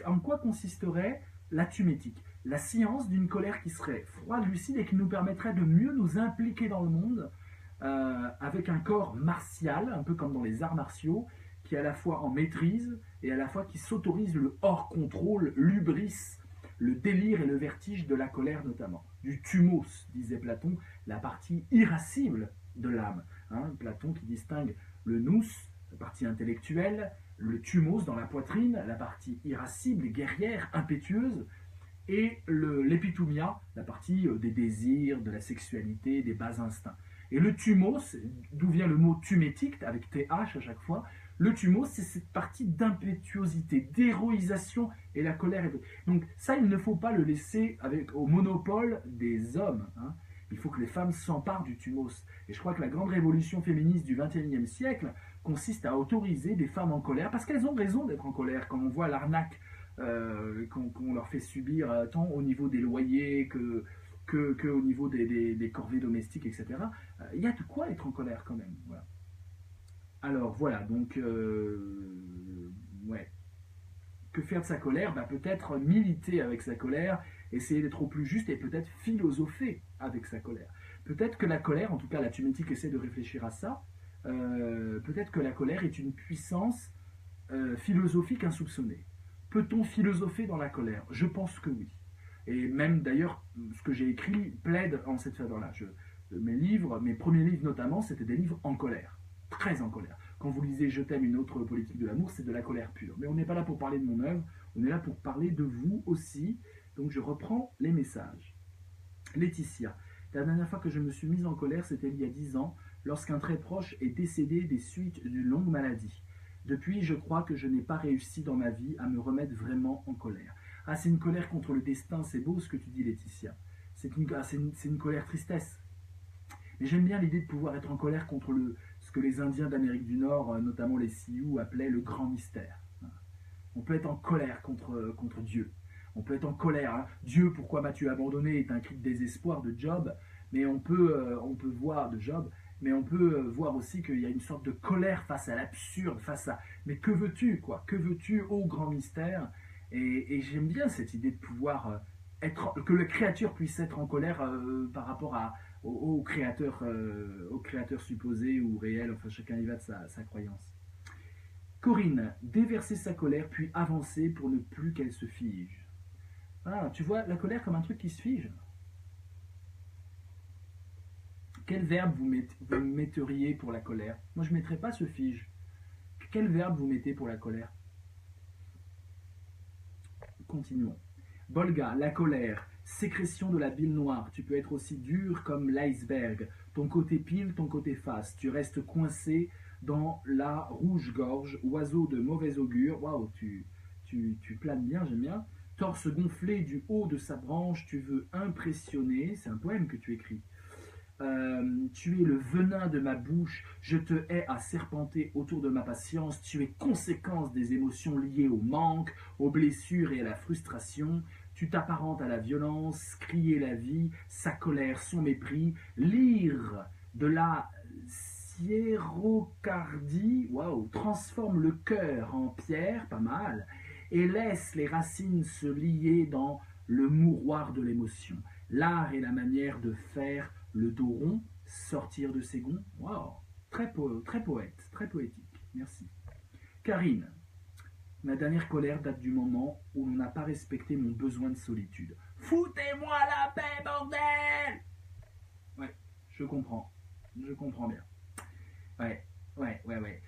En quoi consisterait la thumétique? La science d'une colère qui serait froide, lucide et qui nous permettrait de mieux nous impliquer dans le monde avec un corps martial, un peu comme dans les arts martiaux, qui est à la fois en maîtrise et à la fois qui s'autorise le hors-contrôle, l'hubris, le délire et le vertige de la colère notamment. Du thumos, disait Platon, la partie irascible de l'âme. Hein, Platon qui distingue le nous, la partie intellectuelle, le thumos dans la poitrine, la partie irascible, guerrière, impétueuse, et l'épithumia, la partie des désirs, de la sexualité, des bas instincts. Et le thumos, d'où vient le mot thumétique, avec TH à chaque fois, le thumos, c'est cette partie d'impétuosité, d'héroïsation, et la colère est... Donc ça, il ne faut pas le laisser au monopole des hommes. Hein. Il faut que les femmes s'emparent du thumos. Et je crois que la grande révolution féministe du XXIe siècle consiste à autoriser des femmes en colère, parce qu'elles ont raison d'être en colère, quand on voit l'arnaque qu'on leur fait subir, tant au niveau des loyers que au niveau des corvées domestiques, etc. Il y a de quoi être en colère quand même. Voilà. Alors voilà, donc, ouais. Que faire de sa colère? Peut-être militer avec sa colère, essayer d'être au plus juste et peut-être philosopher avec sa colère. Peut-être que la colère, en tout cas la thumétique essaie de réfléchir à ça, peut-être que la colère est une puissance philosophique insoupçonnée. Peut-on philosopher dans la colère? Je pense que oui. Et même d'ailleurs, ce que j'ai écrit plaide en cette faveur-là. Mes premiers livres notamment, c'était des livres en colère. Très en colère. Quand vous lisez Je t'aime, une autre politique de l'amour, c'est de la colère pure. Mais on n'est pas là pour parler de mon œuvre, on est là pour parler de vous aussi. Donc je reprends les messages. Laetitia, la dernière fois que je me suis mise en colère, c'était il y a 10 ans, lorsqu'un très proche est décédé des suites d'une longue maladie. Depuis, je crois que je n'ai pas réussi dans ma vie à me remettre vraiment en colère. Ah, c'est une colère contre le destin, c'est beau ce que tu dis, Laetitia. C'est une colère tristesse. Mais j'aime bien l'idée de pouvoir être en colère contre ce que les Indiens d'Amérique du Nord, notamment les Sioux, appelaient le grand mystère. On peut être en colère contre Dieu. On peut être en colère. Hein. Dieu, pourquoi m'as-tu abandonné est un cri de désespoir de Job, mais on peut voir de Job, mais on peut voir aussi qu'il y a une sorte de colère face à l'absurde, face à mais que veux-tu, quoi? Que veux-tu, ô grand mystère? Et j'aime bien cette idée de pouvoir être, que la créature puisse être en colère par rapport au créateur supposé ou réel, enfin chacun y va de sa croyance. Corinne, déverser sa colère puis avancer pour ne plus qu'elle se fige. Ah, tu vois la colère comme un truc qui se fige. Quel verbe vous metteriez pour la colère? Moi, je ne mettrais pas ce fige. Quel verbe vous mettez pour la colère? Continuons. Bolga, la colère, sécrétion de la bile noire. Tu peux être aussi dur comme l'iceberg. Ton côté pile, ton côté face. Tu restes coincé dans la rouge-gorge. Oiseau de mauvais augure. Waouh, tu planes bien, j'aime bien. Torse gonflé du haut de sa branche. Tu veux impressionner. C'est un poème que tu écris. Tu es le venin de ma bouche, je te hais à serpenter autour de ma patience, tu es conséquence des émotions liées au manque, aux blessures et à la frustration, tu t'apparentes à la violence, crier la vie, sa colère, son mépris, lire de la hiérocardie, waouh, transforme le cœur en pierre, pas mal, et laisse les racines se lier dans le mouroir de l'émotion. L'art est la manière de faire le dos rond, sortir de ses gonds. Waouh, très poète, très poétique. Merci. Karine, ma dernière colère date du moment où l'on n'a pas respecté mon besoin de solitude. Foutez-moi la paix, bordel! Ouais, je comprends bien. Ouais.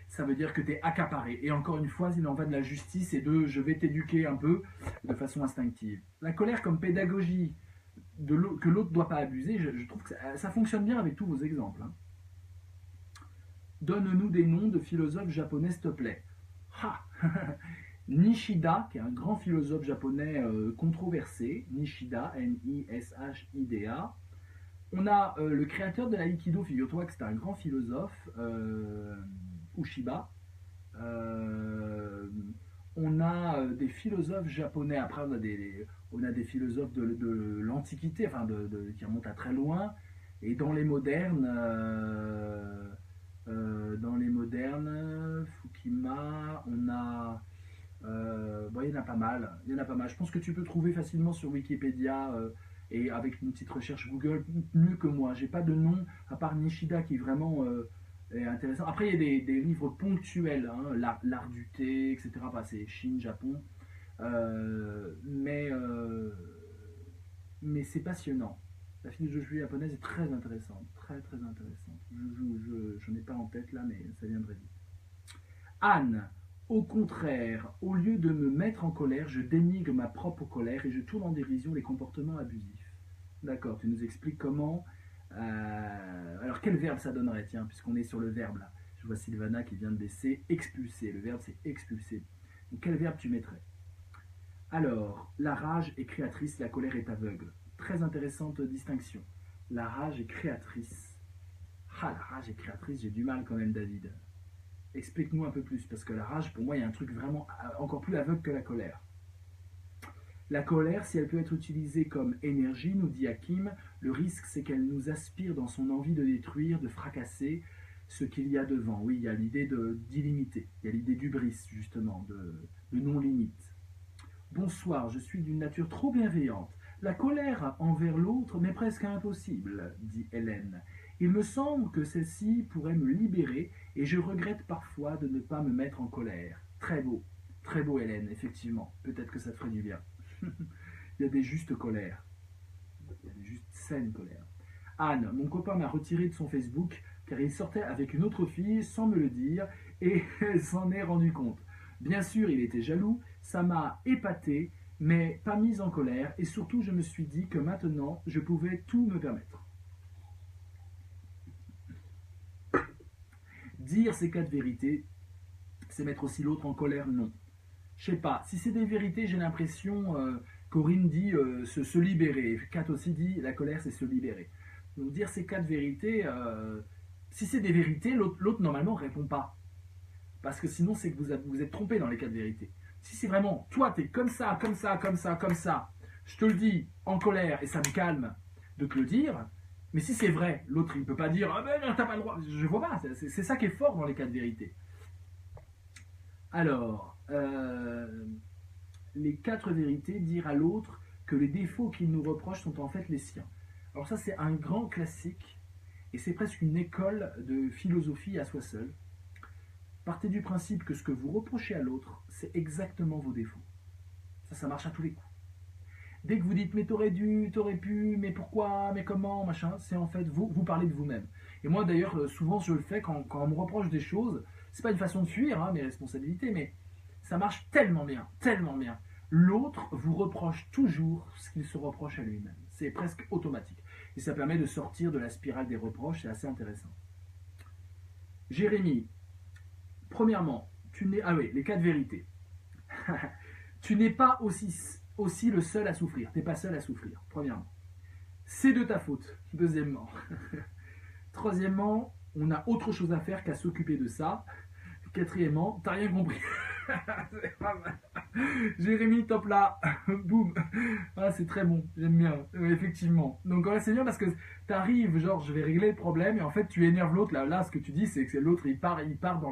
Ça veut dire que tu es accaparé. Et encore une fois, il en va de la justice et de je vais t'éduquer un peu de façon instinctive. La colère comme pédagogie que l'autre ne doit pas abuser, je trouve que ça fonctionne bien avec tous vos exemples. Hein. Donne-nous des noms de philosophes japonais, s'il te plaît. Ha Nishida, qui est un grand philosophe japonais controversé. Nishida, Nishida. On a le créateur de l'aïkido, figure-toi que c'est un grand philosophe, Ushiba. On a des philosophes japonais, après on a des philosophes de l'Antiquité, enfin qui remontent à très loin, et dans les modernes, Fukima, on a, bon, il y en a pas mal, Je pense que tu peux trouver facilement sur Wikipédia et avec une petite recherche Google mieux que moi. J'ai pas de nom à part Nishida qui est vraiment intéressant. Après, il y a des livres ponctuels, hein, l'art du thé, etc. Enfin, c'est Chine, Japon. Mais c'est passionnant. La philosophie japonaise est très intéressante. Très, très intéressante. Je n'ai pas en tête là, mais ça viendrait vite. Anne, au contraire, au lieu de me mettre en colère, je dénigre ma propre colère et je tourne en dérision les comportements abusifs. D'accord, tu nous expliques comment. Alors quel verbe ça donnerait, tiens, puisqu'on est sur le verbe là. Je vois Sylvana qui vient de baisser. Expulser, le verbe c'est expulser. Donc quel verbe tu mettrais? Alors, la rage est créatrice, la colère est aveugle. Très intéressante distinction. La rage est créatrice. Ah, la rage est créatrice, j'ai du mal quand même, David. Explique-nous un peu plus, parce que la rage, pour moi, il y a un truc vraiment encore plus aveugle que la colère. La colère, si elle peut être utilisée comme énergie, nous dit Hakim, le risque c'est qu'elle nous aspire dans son envie de détruire, de fracasser ce qu'il y a devant. Oui, il y a l'idée d'illimité, il y a l'idée d'hubris, justement, de non-limite. Bonsoir, je suis d'une nature trop bienveillante. La colère envers l'autre m'est presque impossible, dit Hélène. Il me semble que celle-ci pourrait me libérer et je regrette parfois de ne pas me mettre en colère. Très beau Hélène, effectivement. Peut-être que ça te ferait du bien. Il y a des justes colères. Il y a des justes saines colères. Anne, mon copain m'a retiré de son Facebook car il sortait avec une autre fille sans me le dire et s'en est rendu compte. Bien sûr, il était jaloux, ça m'a épaté, mais pas mise en colère et surtout je me suis dit que maintenant je pouvais tout me permettre. Dire ces quatre vérités, c'est mettre aussi l'autre en colère, non. Je sais pas, si c'est des vérités, j'ai l'impression, Corinne dit se libérer, Kat aussi dit la colère c'est se libérer. Donc dire ces quatre vérités, si c'est des vérités, l'autre normalement répond pas. Parce que sinon c'est que vous êtes trompé dans les quatre vérités. Si c'est vraiment, toi t'es comme ça, je te le dis en colère et ça me calme de te le dire, Mais si c'est vrai, l'autre il peut pas dire ah ben non, t'as pas le droit. Je vois pas. C'est ça qui est fort dans les cas de vérité. Alors, les 4 vérités, dire à l'autre que les défauts qu'il nous reproche sont en fait les siens. Alors ça c'est un grand classique et c'est presque une école de philosophie à soi seul. Partez du principe que ce que vous reprochez à l'autre, c'est exactement vos défauts. Ça marche à tous les coups. Dès que vous dites mais t'aurais dû, t'aurais pu, mais pourquoi, mais comment, machin, c'est en fait vous parlez de vous-même. Et moi d'ailleurs, souvent je le fais quand on me reproche des choses, c'est pas une façon de fuir mes responsabilités, mais ça marche tellement bien, tellement bien. L'autre vous reproche toujours ce qu'il se reproche à lui-même. C'est presque automatique. Et ça permet de sortir de la spirale des reproches, c'est assez intéressant. Jérémy, premièrement, tu n'es. Ah oui, les 4 vérités. Tu n'es pas aussi le seul à souffrir. Tu n'es pas seul à souffrir, premièrement. C'est de ta faute, deuxièmement. Troisièmement, on a autre chose à faire qu'à s'occuper de ça. Quatrièmement, t'as rien compris. Jérémy, top là. Boum. Ah, c'est très bon, j'aime bien, effectivement. Donc ouais, c'est bien parce que t'arrives, genre je vais régler le problème et en fait tu énerves l'autre. Là, ce que tu dis, c'est que l'autre il part dans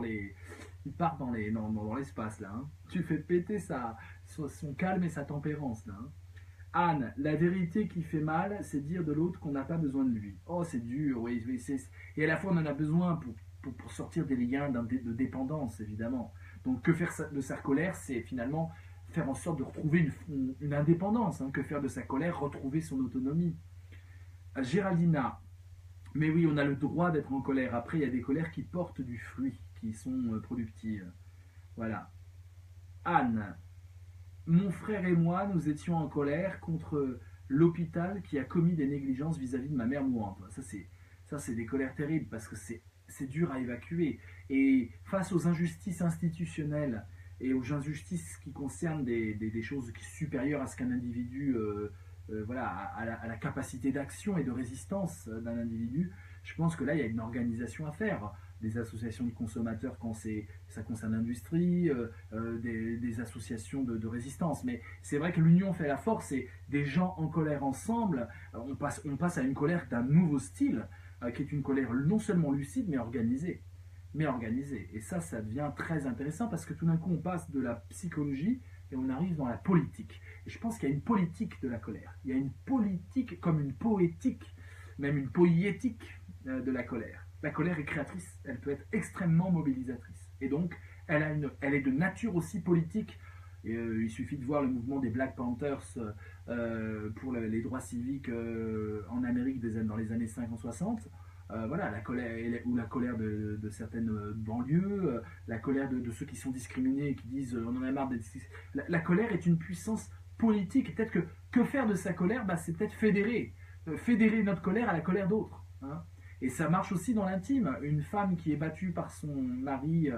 l'espace là. Hein. Tu fais péter son calme et sa tempérance là. Hein. Anne, la vérité qui fait mal, c'est dire de l'autre qu'on n'a pas besoin de lui. Oh, c'est dur, oui, et à la fois on en a besoin pour sortir des liens de dépendance, évidemment. Donc que faire de sa colère, c'est finalement faire en sorte de retrouver une indépendance. Hein. Que faire de sa colère, retrouver son autonomie. Géraldina, mais oui, on a le droit d'être en colère. Après, il y a des colères qui portent du fruit, qui sont productives. Voilà. Anne, mon frère et moi, nous étions en colère contre l'hôpital qui a commis des négligences vis-à-vis de ma mère mourante. Ça, c'est des colères terribles parce que c'est dur à évacuer. Et face aux injustices institutionnelles et aux injustices qui concernent des choses supérieures à ce qu'un individu, voilà, à la capacité d'action et de résistance d'un individu, je pense que là, il y a une organisation à faire. Des associations de consommateurs quand ça concerne l'industrie, des associations de résistance. Mais c'est vrai que l'union fait la force et des gens en colère ensemble, on passe à une colère d'un nouveau style, qui est une colère non seulement lucide, mais organisée. Et ça devient très intéressant parce que tout d'un coup, on passe de la psychologie et on arrive dans la politique. Et je pense qu'il y a une politique de la colère. Il y a une politique comme une poétique, même une poétique de la colère. La colère est créatrice, elle peut être extrêmement mobilisatrice. Et donc, elle est de nature aussi politique. Et, il suffit de voir le mouvement des Black Panthers pour les droits civiques en Amérique dans les années 50-60. Voilà, la colère, ou la colère de certaines banlieues, la colère de ceux qui sont discriminés et qui disent on en a marre d'être. La colère est une puissance politique. Peut-être que faire de sa colère, c'est peut-être fédérer notre colère à la colère d'autres. Hein. Et ça marche aussi dans l'intime. Une femme qui est battue par son mari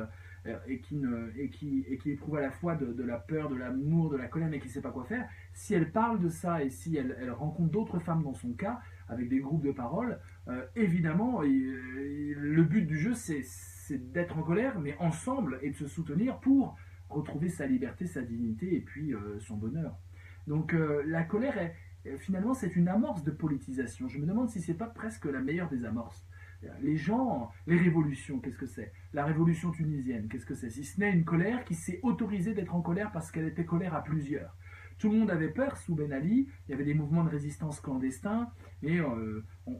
et qui éprouve à la fois de la peur, de l'amour, de la colère, mais qui ne sait pas quoi faire, si elle parle de ça et si elle rencontre d'autres femmes dans son cas, avec des groupes de parole, évidemment, le but du jeu, c'est d'être en colère, mais ensemble, et de se soutenir pour retrouver sa liberté, sa dignité et puis son bonheur. Donc la colère, finalement, c'est une amorce de politisation. Je me demande si c'est pas presque la meilleure des amorces. Les révolutions, qu'est-ce que c'est? La révolution tunisienne, qu'est-ce que c'est? Si ce n'est une colère qui s'est autorisée d'être en colère parce qu'elle était colère à plusieurs. Tout le monde avait peur sous Ben Ali, il y avait des mouvements de résistance clandestins, et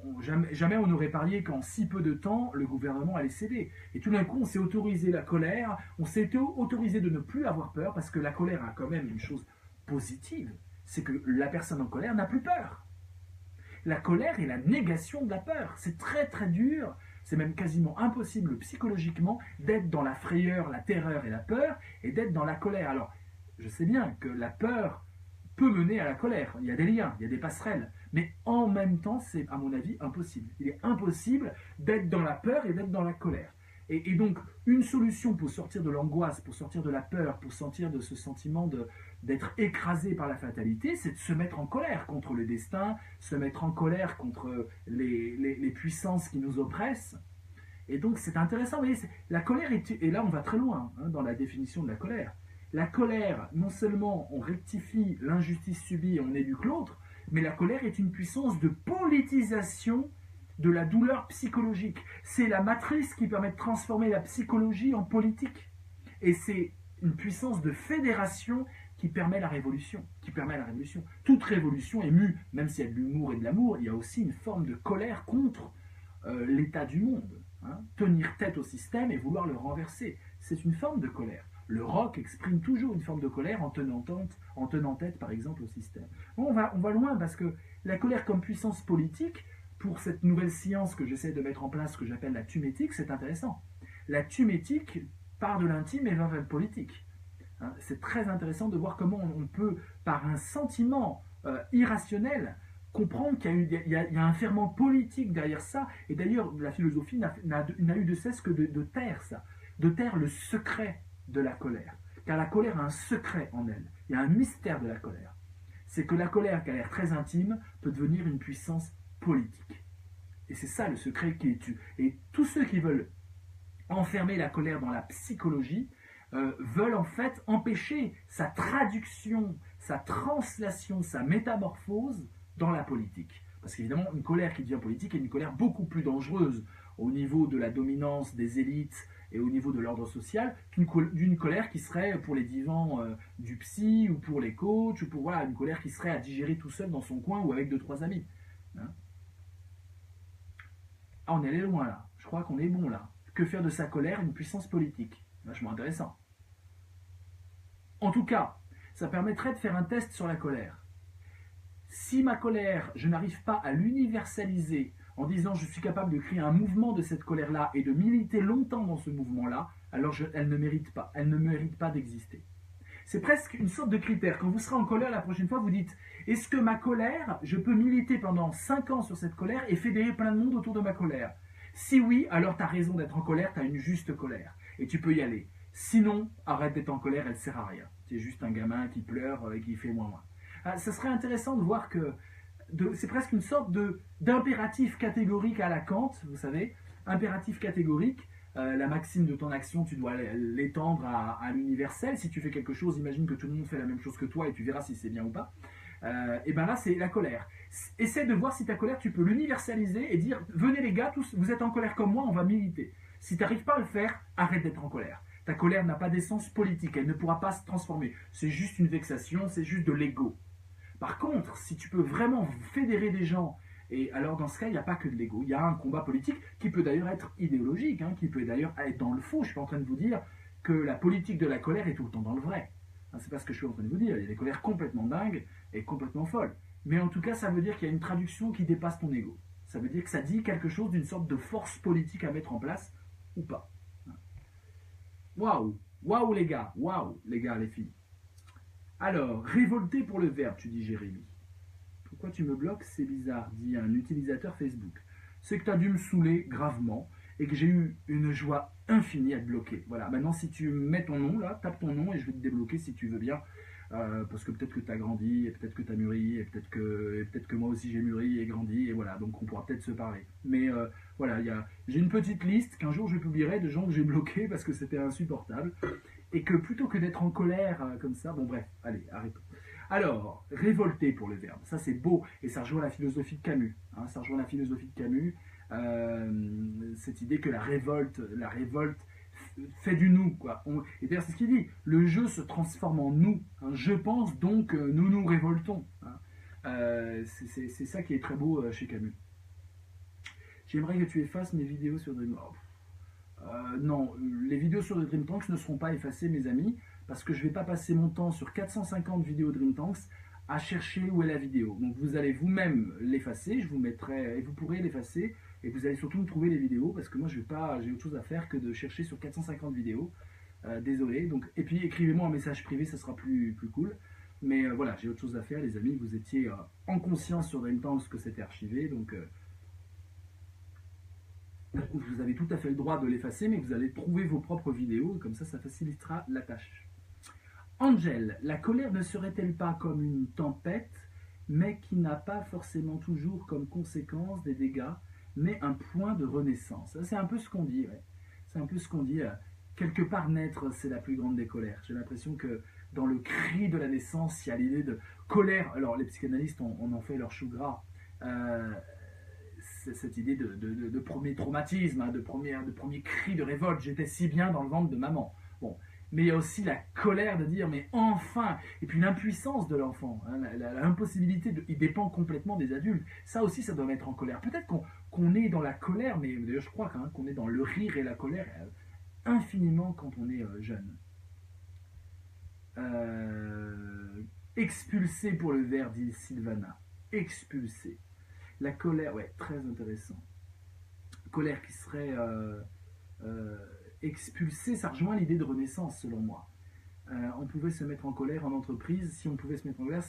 jamais on n'aurait parié qu'en si peu de temps, le gouvernement allait céder. Et tout d'un coup, on s'est autorisé la colère, on s'est autorisé de ne plus avoir peur, parce que la colère a quand même une chose positive, c'est que la personne en colère n'a plus peur. La colère est la négation de la peur. C'est très très dur, c'est même quasiment impossible psychologiquement d'être dans la frayeur, la terreur et la peur, et d'être dans la colère. Alors, je sais bien que la peur peut mener à la colère. Il y a des liens, il y a des passerelles. Mais en même temps, c'est à mon avis impossible. Il est impossible d'être dans la peur et d'être dans la colère. Et donc, une solution pour sortir de l'angoisse, pour sortir de la peur, pour sortir de ce sentiment d'être écrasé par la fatalité, c'est de se mettre en colère contre le destin, se mettre en colère contre les puissances qui nous oppressent. Et donc, c'est intéressant. Vous voyez, la colère, et là, on va très loin dans la définition de la colère. La colère, non seulement on rectifie l'injustice subie et on éduque l'autre, mais la colère est une puissance de politisation de la douleur psychologique. C'est la matrice qui permet de transformer la psychologie en politique. Et c'est une puissance de fédération qui permet la révolution. Toute révolution est mue, même s'il y a de l'humour et de l'amour, il y a aussi une forme de colère contre l'état du monde. Hein. Tenir tête au système et vouloir le renverser, c'est une forme de colère. Le rock exprime toujours une forme de colère en tenant tête, par exemple, au système. Bon, on va loin parce que la colère comme puissance politique, pour cette nouvelle science que j'essaie de mettre en place, que j'appelle la thumétique, c'est intéressant. La thumétique part de l'intime et va vers le politique. Hein, c'est très intéressant de voir comment on peut, par un sentiment irrationnel, comprendre qu'il y a un ferment politique derrière ça. Et d'ailleurs, la philosophie n'a eu de cesse que de taire ça, de taire le secret de la colère. Car la colère a un secret en elle. Il y a un mystère de la colère. C'est que la colère, qui a l'air très intime, peut devenir une puissance politique. Et c'est ça le secret qui est tu. Et tous ceux qui veulent enfermer la colère dans la psychologie veulent en fait empêcher sa traduction, sa translation, sa métamorphose dans la politique. Parce qu'évidemment, une colère qui devient politique est une colère beaucoup plus dangereuse au niveau de la dominance des élites et au niveau de l'ordre social d'une colère qui serait pour les divans du psy ou pour les coachs, ou pour voilà, une colère qui serait à digérer tout seul dans son coin ou avec 2-3 amis. Hein, ah, on est allé loin là, je crois qu'on est bon là. Que faire de sa colère une puissance politique? Vachement intéressant. En tout cas, ça permettrait de faire un test sur la colère. Si ma colère, je n'arrive pas à l'universaliser en disant je suis capable de créer un mouvement de cette colère-là et de militer longtemps dans ce mouvement-là, alors elle ne mérite pas d'exister. C'est presque une sorte de critère. Quand vous serez en colère la prochaine fois, vous dites est-ce que ma colère, je peux militer pendant 5 ans sur cette colère et fédérer plein de monde autour de ma colère? Si oui, alors tu as raison d'être en colère, tu as une juste colère et tu peux y aller. Sinon, arrête d'être en colère, elle ne sert à rien. Tu es juste un gamin qui pleure et qui fait moins. Ça serait intéressant de voir que c'est presque une sorte d'impératif catégorique à la Kant, vous savez, impératif catégorique. La maxime de ton action, tu dois l'étendre à l'universel. Si tu fais quelque chose, imagine que tout le monde fait la même chose que toi et tu verras si c'est bien ou pas. Et bien là, c'est la colère. Essaie de voir si ta colère, tu peux l'universaliser et dire venez les gars, tous, vous êtes en colère comme moi, on va militer. Si tu n'arrives pas à le faire, arrête d'être en colère. Ta colère n'a pas d'essence politique, elle ne pourra pas se transformer. C'est juste une vexation, c'est juste de l'ego. Par contre, si tu peux vraiment fédérer des gens, et alors dans ce cas, il n'y a pas que de l'ego, il y a un combat politique qui peut d'ailleurs être idéologique, hein, qui peut d'ailleurs être dans le faux. Je ne suis pas en train de vous dire que la politique de la colère est tout le temps dans le vrai. Hein, c'est pas ce que je suis en train de vous dire. Il y a des colères complètement dingues et complètement folles. Mais en tout cas, ça veut dire qu'il y a une traduction qui dépasse ton ego. Ça veut dire que ça dit quelque chose d'une sorte de force politique à mettre en place ou pas. Waouh, waouh les gars, les filles. Alors, révolté pour le verbe, tu dis Jérémy. Pourquoi tu me bloques? C'est bizarre, dit un utilisateur Facebook. C'est que tu as dû me saouler gravement et que j'ai eu une joie infinie à te bloquer. Voilà, maintenant si tu mets ton nom là, tape ton nom et je vais te débloquer si tu veux bien. Parce que peut-être que tu as grandi, et peut-être que tu as mûri, et peut-être que moi aussi j'ai mûri et grandi, et voilà, donc on pourra peut-être se parler. Mais voilà, j'ai une petite liste qu'un jour je publierai de gens que j'ai bloqués parce que c'était insupportable. Et que plutôt que d'être en colère comme ça, bon bref, allez, arrêtons. Alors, révolter pour le verbe, ça c'est beau, et ça rejoint la philosophie de Camus. Hein, ça rejoint la philosophie de Camus, cette idée que la révolte fait du nous, quoi. Et d'ailleurs, c'est ce qu'il dit, le jeu se transforme en nous. Hein, je pense donc nous nous révoltons. Hein. C'est ça qui est très beau chez Camus. J'aimerais que tu effaces mes vidéos sur DreamTanks. Non, les vidéos sur DreamTanks ne seront pas effacées, mes amis, parce que je ne vais pas passer mon temps sur 450 vidéos DreamTanks à chercher où est la vidéo. Donc vous allez vous-même l'effacer, je vous mettrai, et vous pourrez l'effacer, et vous allez surtout me trouver les vidéos, parce que moi j'ai autre chose à faire que de chercher sur 450 vidéos. Désolé. Donc, et puis écrivez-moi un message privé, ça sera plus cool. Mais voilà, j'ai autre chose à faire, les amis. Vous étiez en conscience sur DreamTanks que c'était archivé, donc vous avez tout à fait le droit de l'effacer, mais vous allez trouver vos propres vidéos, et comme ça facilitera la tâche. Angel, la colère ne serait-elle pas comme une tempête, mais qui n'a pas forcément toujours comme conséquence des dégâts, mais un point de renaissance? C'est un peu ce qu'on dit, ouais. C'est un peu ce qu'on dit. Quelque part, naître, c'est la plus grande des colères. J'ai l'impression que dans le cri de la naissance, il y a l'idée de colère. Alors, les psychanalystes en fait leur chou gras. cette idée de premier traumatisme, hein, de premier cri de révolte. J'étais si bien dans le ventre de maman. Bon. Mais il y a aussi la colère de dire mais enfin, et puis l'impuissance de l'enfant, hein, l'impossibilité, il dépend complètement des adultes. Ça aussi, ça doit mettre en colère. Peut-être qu'on est dans la colère, mais d'ailleurs je crois hein, qu'on est dans le rire et la colère infiniment quand on est jeune. Expulsé pour le verre, dit Sylvana. Expulsé. La colère, ouais, très intéressant. Colère qui serait expulsée, ça rejoint l'idée de renaissance selon moi. On pouvait se mettre en colère en entreprise, si on pouvait se mettre en colère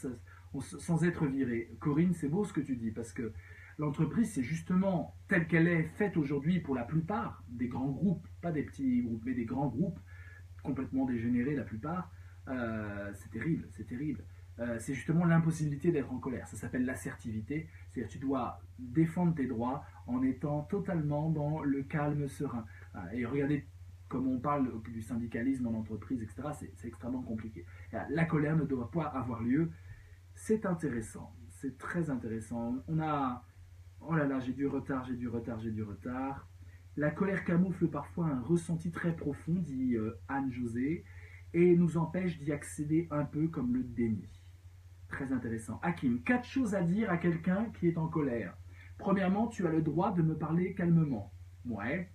sans être viré. Corinne, c'est beau ce que tu dis, parce que l'entreprise, c'est justement telle qu'elle est faite aujourd'hui pour la plupart des grands groupes, pas des petits groupes, mais des grands groupes, complètement dégénérés la plupart. C'est terrible, c'est terrible. C'est justement l'impossibilité d'être en colère. Ça s'appelle l'assertivité. C'est-à-dire que tu dois défendre tes droits en étant totalement dans le calme serein. Et regardez comme on parle du syndicalisme en entreprise, etc. C'est extrêmement compliqué. La colère ne doit pas avoir lieu. C'est intéressant. C'est très intéressant. On a... Oh là là, j'ai du retard. La colère camoufle parfois un ressenti très profond, dit Anne-Josée, et nous empêche d'y accéder un peu comme le déni. Très intéressant. Hakim, 4 choses à dire à quelqu'un qui est en colère. Premièrement, tu as le droit de me parler calmement. Ouais.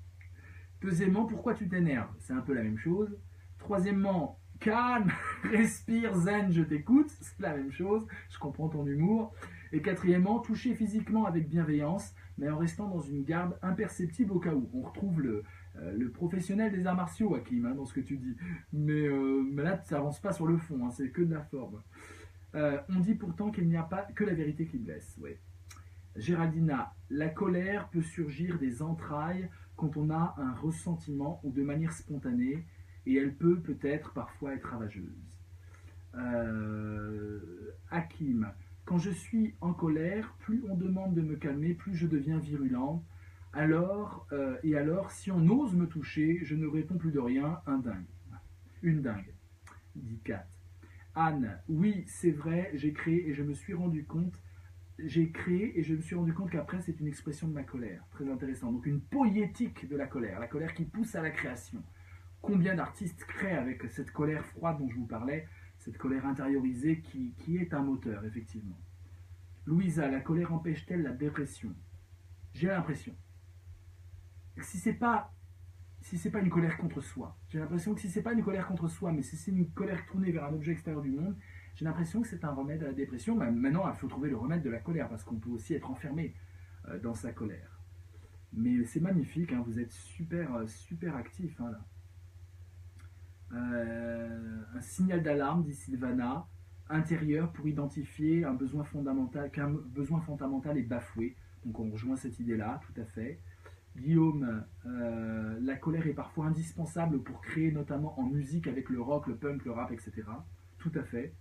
Deuxièmement, pourquoi tu t'énerves? C'est un peu la même chose. Troisièmement, calme, respire, zen, je t'écoute. C'est la même chose. Je comprends ton humour. Et quatrièmement, toucher physiquement avec bienveillance, mais en restant dans une garde imperceptible au cas où. On retrouve le professionnel des arts martiaux, Hakim, hein, dans ce que tu dis. Mais là, tu n'avances pas sur le fond, hein, c'est que de la forme. On dit pourtant qu'il n'y a pas que la vérité qui blesse. Ouais. Géraldina, la colère peut surgir des entrailles quand on a un ressentiment ou de manière spontanée, et elle peut peut-être parfois être ravageuse. Hakim, quand je suis en colère, plus on demande de me calmer, plus je deviens virulent. Alors, si on ose me toucher, je ne réponds plus de rien, un dingue. Une dingue, dit Kat. Anne, oui, c'est vrai, j'ai créé et je me suis rendu compte qu'après c'est une expression de ma colère. Très intéressant. Donc une poétique de la colère qui pousse à la création. Combien d'artistes créent avec cette colère froide dont je vous parlais, cette colère intériorisée qui est un moteur, effectivement. Louisa, la colère empêche-t-elle la dépression? J'ai l'impression. Si c'est pas une colère contre soi, j'ai l'impression que si c'est pas une colère contre soi, mais si c'est une colère tournée vers un objet extérieur du monde, j'ai l'impression que c'est un remède à la dépression. Maintenant, il faut trouver le remède de la colère, parce qu'on peut aussi être enfermé dans sa colère. Mais c'est magnifique, hein, vous êtes super actif. Hein, là. Un signal d'alarme, dit Sylvana, intérieur pour identifier un besoin fondamental, qu'un besoin fondamental est bafoué. Donc on rejoint cette idée-là, tout à fait. Guillaume, la colère est parfois indispensable pour créer, notamment en musique avec le rock, le punk, le rap, etc. Tout à fait.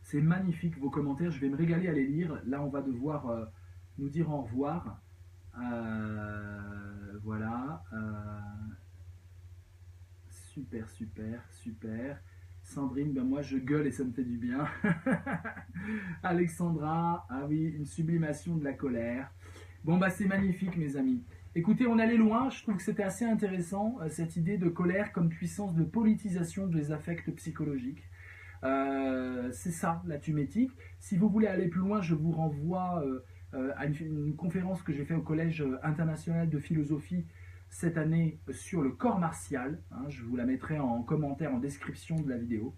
C'est magnifique vos commentaires, je vais me régaler à les lire. Là, on va devoir nous dire au revoir. Voilà. Super. Sandrine, ben moi je gueule et ça me fait du bien. Alexandra, ah oui, une sublimation de la colère. Bon bah c'est magnifique mes amis. Écoutez, on allait loin, je trouve que c'était assez intéressant, cette idée de colère comme puissance de politisation des affects psychologiques. C'est ça la tumétique. Si vous voulez aller plus loin, je vous renvoie à une conférence que j'ai faite au Collège international de philosophie cette année sur le corps martial. Hein, je vous la mettrai en commentaire, en description de la vidéo.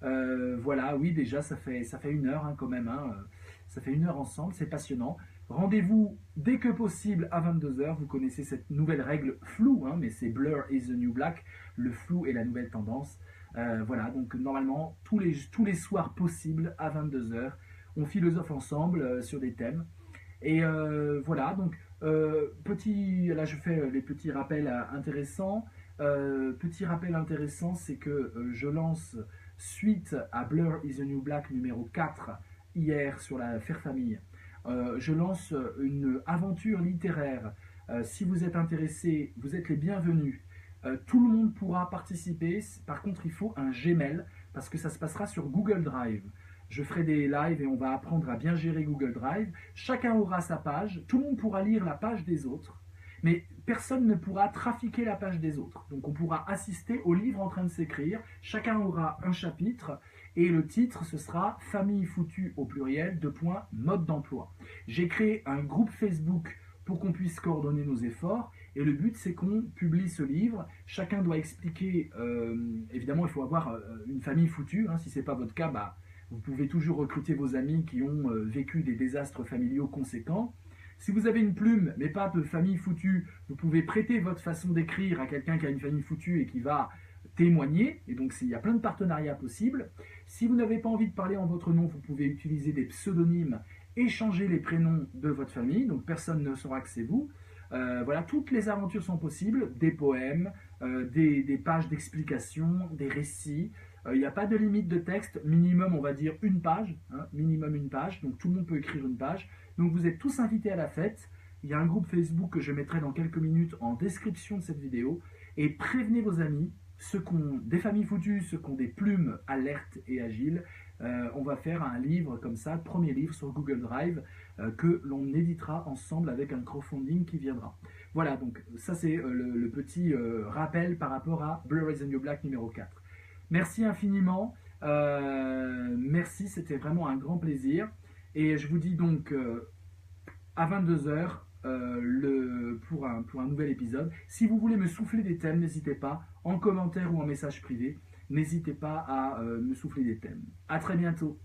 Voilà, oui déjà ça fait 1 heure hein, quand même. Hein, ça fait 1 heure ensemble, c'est passionnant. Rendez-vous dès que possible à 22h. Vous connaissez cette nouvelle règle floue, hein, mais c'est Blur is the new black. Le flou est la nouvelle tendance. Voilà, donc normalement, tous les soirs possibles à 22h, on philosophe ensemble sur des thèmes. Et voilà, donc, là je fais les petits rappels intéressants. Petit rappel intéressant, c'est que je lance, suite à Blur is the new black numéro 4, hier sur la Faire Famille, je lance une aventure littéraire. Si vous êtes intéressés, vous êtes les bienvenus. Tout le monde pourra participer. Par contre, il faut un Gmail parce que ça se passera sur Google Drive. Je ferai des lives et on va apprendre à bien gérer Google Drive. Chacun aura sa page. Tout le monde pourra lire la page des autres. Mais personne ne pourra trafiquer la page des autres. Donc on pourra assister au livre en train de s'écrire. Chacun aura un chapitre. Et le titre, ce sera « Famille foutue » au pluriel, mode d'emploi. J'ai créé un groupe Facebook pour qu'on puisse coordonner nos efforts. Et le but, c'est qu'on publie ce livre. Chacun doit expliquer, évidemment, il faut avoir une famille foutue. Hein. Si ce n'est pas votre cas, bah, vous pouvez toujours recruter vos amis qui ont vécu des désastres familiaux conséquents. Si vous avez une plume, mais pas de famille foutue, vous pouvez prêter votre façon d'écrire à quelqu'un qui a une famille foutue et qui va témoigner. Et donc, il y a plein de partenariats possibles. Si vous n'avez pas envie de parler en votre nom, vous pouvez utiliser des pseudonymes, échanger les prénoms de votre famille. Donc, personne ne saura que c'est vous. Voilà, toutes les aventures sont possibles. Des poèmes, des pages d'explication, des récits. Il n'y a pas de limite de texte, minimum on va dire une page, hein, minimum une page, donc tout le monde peut écrire une page. Donc vous êtes tous invités à la fête. Il y a un groupe Facebook que je mettrai dans quelques minutes en description de cette vidéo. Et prévenez vos amis, ceux qui ont des familles foutues, ceux qui ont des plumes alertes et agiles. On va faire un livre comme ça, le premier livre sur Google Drive, que l'on éditera ensemble avec un crowdfunding qui viendra. Voilà, donc ça c'est le petit rappel par rapport à Blur is the New Black numéro 4. Merci infiniment, merci, c'était vraiment un grand plaisir. Et je vous dis donc à 22 h pour un nouvel épisode. Si vous voulez me souffler des thèmes, n'hésitez pas, en commentaire ou en message privé, n'hésitez pas à me souffler des thèmes. À très bientôt.